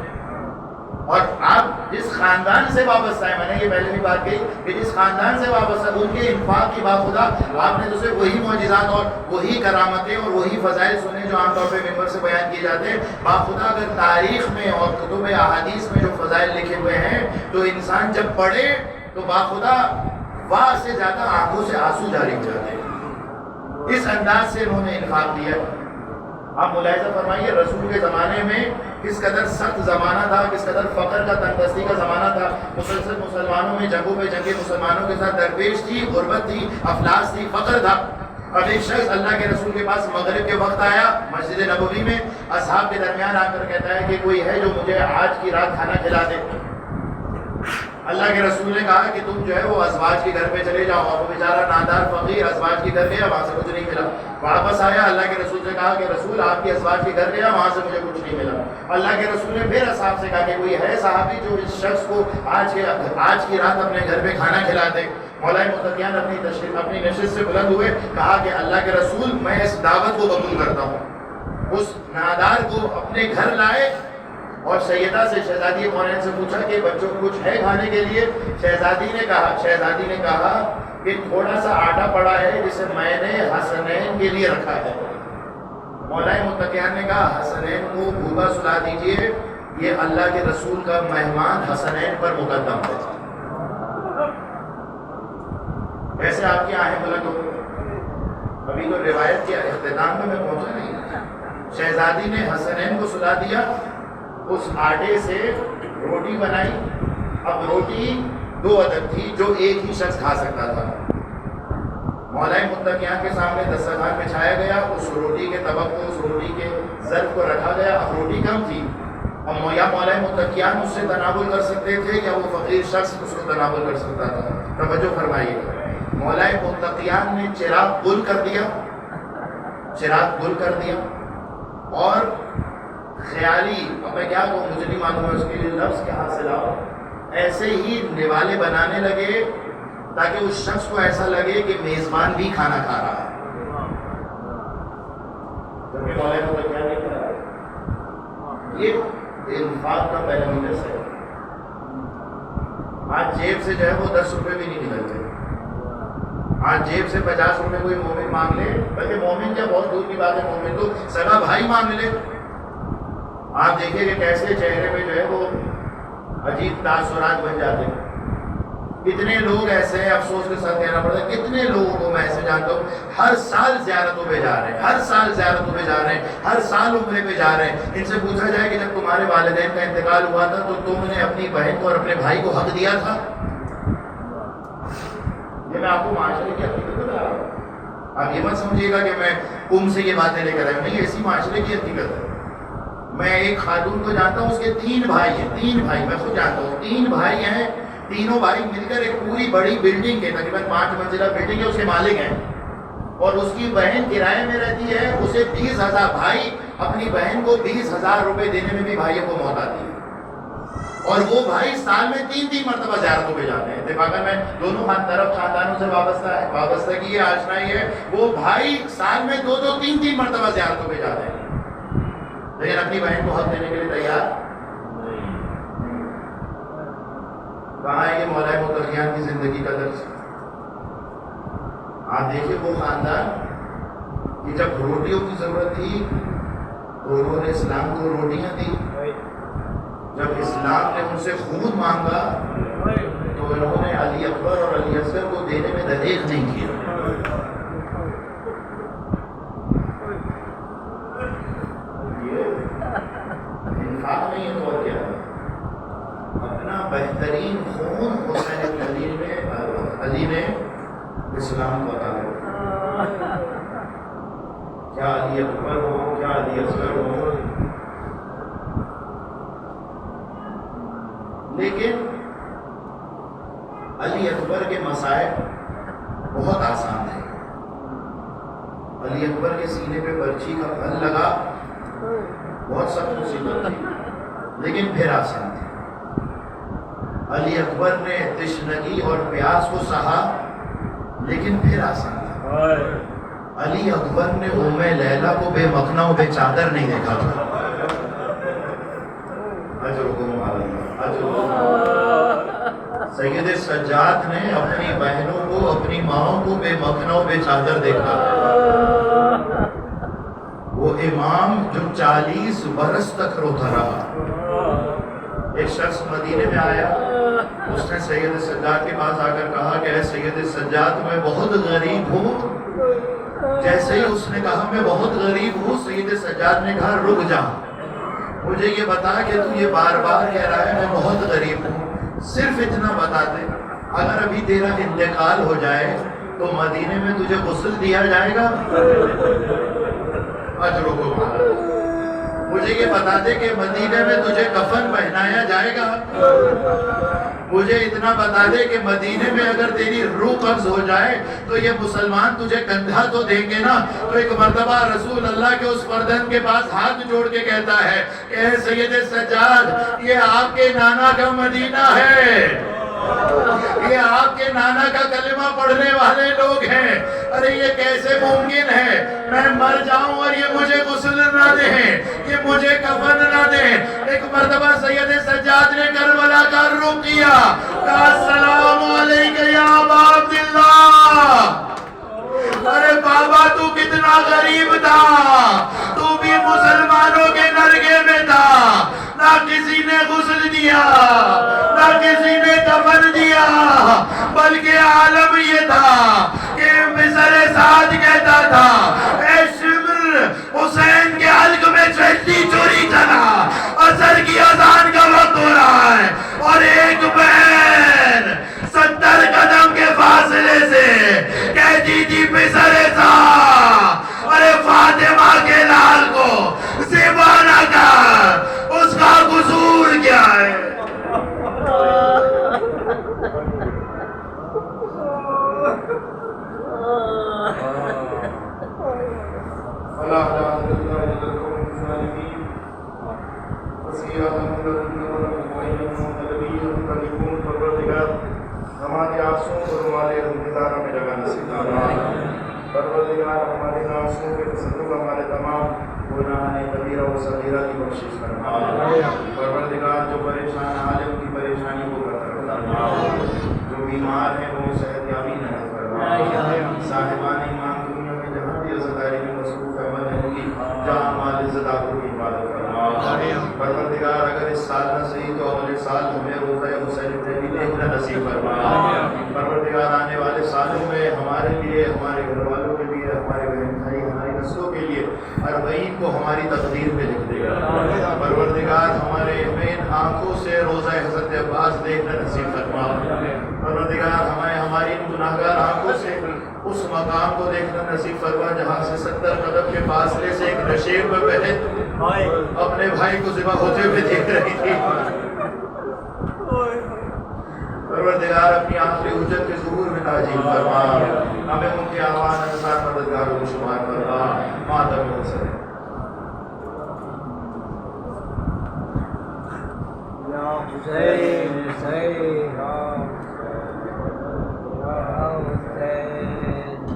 اور آپ جس خاندان سے وابستہ ہیں, میں نے یہ پہلے بھی بات کہی کہ جس خاندان سے وابستہ ان کے انفاق کی باخدا آپ نے دوسرے وہی معجزات اور وہی کرامتیں اور وہی فضائل سنے جو عام طور پہ ممبر سے بیان کیے جاتے ہیں. باخدا اگر تاریخ میں اور کتب احادیث میں جو فضائل لکھے ہوئے ہیں تو انسان جب پڑھے تو باخدا واہ سے زیادہ آنکھوں سے آنسو جاری ہو جاتے ہیں. اس انداز سے انہوں نے انفاق دیا. آپ ملاحظہ فرمائیے رسول کے زمانے میں کس قدر سخت زمانہ تھا, کس قدر فقر کا, تنگدستی کا زمانہ تھا. مسلسل مسلمانوں میں جنگوں پہ جنگیں مسلمانوں کے ساتھ درپیش تھی, غربت تھی, افلاس تھی, فقر تھا. اب ایک شخص اللہ کے رسول کے پاس مغرب کے وقت آیا مسجد نبوی میں, اصحاب کے درمیان آ کر کہتا ہے کہ کوئی ہے جو مجھے آج کی رات کھانا کھلا دے. اللہ کے رسول نے کہا کہ تم جو ہے وہ ازواج کے گھر پہ چلے جاؤ. اور وہ بیچارہ نادار فقیر ازواج کے گھر گیا, وہاں سے کچھ نہیں ملا. واپس آیا, اللہ کے رسول سے کہا کہ رسول آپ کی ازواج کے گھر گیا, وہاں سے مجھے کچھ نہیں ملا. اللہ کے رسول نے پھر اصحاب سے کہا کہ کوئی ہے صحابی جو اس شخص کو آج کی رات اپنے گھر پہ کھانا کھلا دے. مولا متقیان اپنی نشست سے بلند ہوئے, کہا کہ اللہ کے رسول میں اس دعوت کو قبول کرتا ہوں. اس نادار کو اپنے گھر لائے اور سیدہ سے شہزادی کونین سے پوچھا کہ بچوں کو کچھ ہے کھانے کے لیے. شہزادی نے کہا کہ تھوڑا سا آٹا پڑا ہے جسے میں نے حسنین کے لیے رکھا ہے. مولا متقیان نے کہا حسنین کو بھوکا سلا دیجئے, یہ اللہ کے رسول کا مہمان حسنین پر مقدم ہے. ویسے آپ کی آنکھیں بلند ہو, ابھی تو روایت کے اختتام میں پہنچا نہیں. شہزادی نے حسنین کو سلا دیا, اس آٹے سے روٹی بنائی. اب روٹی 2 عدد تھی جو ایک ہی شخص کھا سکتا تھا. مولا متقیان کے سامنے دسترخوان بچھایا گیا, اس روٹی کے طبق کو, اس روٹی کے ظرف کو رکھا گیا. اب روٹی کم تھی, اب یا مولا متقیان اس سے تناول کر سکتے تھے یا وہ فقیر شخص اس کو تناول کر سکتا تھا. توجہ فرمائیے, مولا متقیان نے چراغ گل کر دیا اور خیالی, اب میں کیا کہوں مجھے نہیں معلوم ہے اس کے لیے لفظ کیا حاصل آؤ, ایسے ہی نوالے بنانے لگے تاکہ اس شخص کو ایسا لگے کہ میزبان بھی کھانا کھا رہا ہے. یہ انفاق کا پیرامیٹر ہے. آج جیب سے جو ہے وہ 10 روپے بھی نہیں نکلتے. آج جیب سے 50 روپے کوئی مومن مانگ لے, بلکہ مومن کیا بہت دور کی بات ہے, مومن تو سگا بھائی مانگ لے, آپ دیکھیں کہ کیسے چہرے پہ جو ہے وہ عجیب تاثرات بن جاتے ہیں. کتنے لوگ ایسے ہیں, افسوس کے ساتھ کہنا پڑتا ہے, کتنے لوگوں کو میں ایسے جانتا ہوں ہر سال زیارتوں پہ جا رہے ہیں, ہر سال عمرے پہ جا رہے ہیں. ان سے پوچھا جائے کہ جب تمہارے والدین کا انتقال ہوا تھا تو تم نے اپنی بہن کو اور اپنے بھائی کو حق دیا تھا؟ یہ میں آپ کو معاشرے کی حقیقت بتا رہا ہوں. آپ یہ مت سمجھیے گا کہ میں سے یہ باتیں لے کر آیا ہوں, نہیں, ایسی معاشرے کی حقیقت ہے. میں ایک خاتون کو جانتا ہوں, اس کے 3 بھائی ہیں, 3 بھائی میں خود جانتا ہوں, 3 بھائی ہیں. تینوں بھائی مل کر ایک پوری بڑی بلڈنگ کے تقریباً 5 منزلہ بلڈنگ ہے, اس کے مالک ہیں. اور اس کی بہن کرائے میں رہتی ہے. اسے 20,000 بھائی اپنی بہن کو 20,000 روپے دینے میں بھی بھائیوں کو موت آتی ہے. اور وہ بھائی سال میں 3 مرتبہ زیارتوں پہ جاتے ہیں. اتفاقاً میں دونوں خاندانوں سے وابستگی ہے, آشنائی ہے. وہ بھائی سال میں 2 3 مرتبہ زیارتوں پہ جاتے ہیں, لیکن اپنی بہن کو حق دینے کے لیے تیار. کہاں ہے یہ مولا متقیان کی زندگی کا درس؟ آپ دیکھیں وہ خاندان کہ جب روٹیوں کی ضرورت تھی تو انہوں نے اسلام کو روٹیاں دی. جب اسلام نے ان سے خون مانگا تو انہوں نے علی اکبر اور علی اصغر کو دینے میں دریغ نہیں کیا. انفاق نہیں ہے تو اور کیا ہے؟ اپنا بہترین خون حسین علی نے اسلام کو عطا کیا. کیا علی اکبر ہو, کیا علی اصغر ہو, لیکن علی اکبر کے مسائل بہت آسان تھے. علی اکبر کے سینے پہ برچھی کا پھل لگا, بہت سخت مصیبت تھی, لیکن پھر آسان تھی. علی اکبر نے تشنگی اور پیاس کو سہا, لیکن پھر آسان تھا. علی اکبر نے ام لیلا کو بے مکھنا و بے چادر نہیں دیکھا تھا. سید سجاد نے اپنی بہنوں کو، اپنی ماؤں کو بے مکھنوں بے چادر دیکھا. وہ امام جو 40 برس تک روتا رہا. ایک شخص مدینے میں آیا، اس نے سید سجاد کے پاس آ کر کہا کہ اے سید سجاد میں بہت غریب ہوں. جیسے ہی اس نے کہا میں بہت غریب ہوں، سید سجاد نے کہا رک جا، مجھے یہ بتا کہ تو یہ بار بار کہہ رہا ہے میں بہت غریب ہوں، صرف اتنا بتا دے اگر ابھی تیرا انتقال ہو جائے تو مدینے میں تجھے غسل دیا جائے گا؟ اجرو کو مارا. مجھے یہ بتا دے کہ مدینے میں تجھے کفن پہنایا جائے گا؟ مجھے اتنا بتا دے کہ مدینے میں اگر تیری روح قبض ہو جائے تو یہ مسلمان تجھے کندھا تو دیں گے نا؟ تو ایک مرتبہ رسول اللہ کے اس مردن کے پاس ہاتھ جوڑ کے کہتا ہے کہ اے سید سجاد، یہ آپ کے نانا کا مدینہ ہے، یہ آپ کے نانا کا کلمہ پڑھنے والے لوگ ہیں. ارے یہ کیسے ممکن ہے میں مر جاؤں اور یہ مجھے غسل نہ دیں، یہ مجھے کفن نہ دیں؟ ایک مرتبہ سید سجاد نے کربلا کا رخ کیا، کہا السلام علیکم یا ابا عبداللہ. ارے بابا تو کتنا غریب تھا، تو بھی مسلمانوں کے نرگے میں تھا، نہ کسی نے غسل دیا، نہ کسی نے کفن دیا، بلکہ عالم یہ تھا کہ مصر سعد کہتا تھا اے شمر، حسین کے حلق میں چہتی چوری چلا، عصر کی اذان کا وقت ہو رہا ہے اور ایک بہن 70 قدم کے فاصلے سے کہتی تھی مصر سعد، ارے فاطمہ کے لال کو ذبح نہ کر، اس کا قصور کیا ہے؟ ہمارے آنسوں کو ہمارے انتظار میں جگہ نصیب فرما. پروردگار ہمارے آنسوں کے تصدق ہمارے تمام گناہ کبیرہ و صغیرہ کی بخشش فرما. پروردگار جو پریشان عالم کی پریشانی کو ختم فرما، جو بیمار ہیں وہ صحت یابی نصیب فرما. صاحبان ایمان دنیا میں جہاں بھی عزاداری میں مصروف عمل ہیں ان کی جان مال عزت آبرو کی حفاظت فرما. پروردگار اگر اس سال نہ صحیح تو اگلے سال ہمیں روزہ حسین ابن دیکھنا نصیب فرما. پروردگار آنے والے سالوں میں ہمارے لیے، ہمارے گھر والوں کے لیے، ہمارے بہن بھائی، ہماری نسلوں کے لیے 40 کو ہماری تقدیر میں لکھ دے گا. پروردگار ہمارے بین آنکھوں سے روزہ حضرت عباس دیکھنا نصیب فرما. پروردگار ہماری گناہگار آنکھوں سے اس مقام کو دیکھنا نصیب فرما جہاں سے 70 قدم کے فاصلے سے ایک نشیب میں بہن اپنے بھائی کو ذبح ہوتے ہوئے دیکھ رہی تھی. پروردگار اپنی آخری حجت کے ظہور میں تعجیل فرما، ہمیں ان کے آوان انصار مددگاروں کو شمار فرما. ماتم حسین یا حسین حسین یا حسین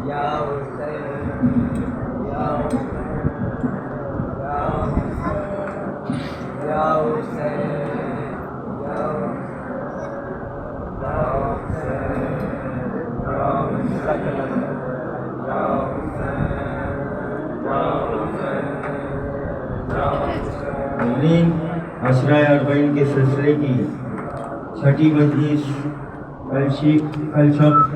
یا حسین یا حسین عشرہ اربعین کے سلسلے کی چھٹی مجلس کل شب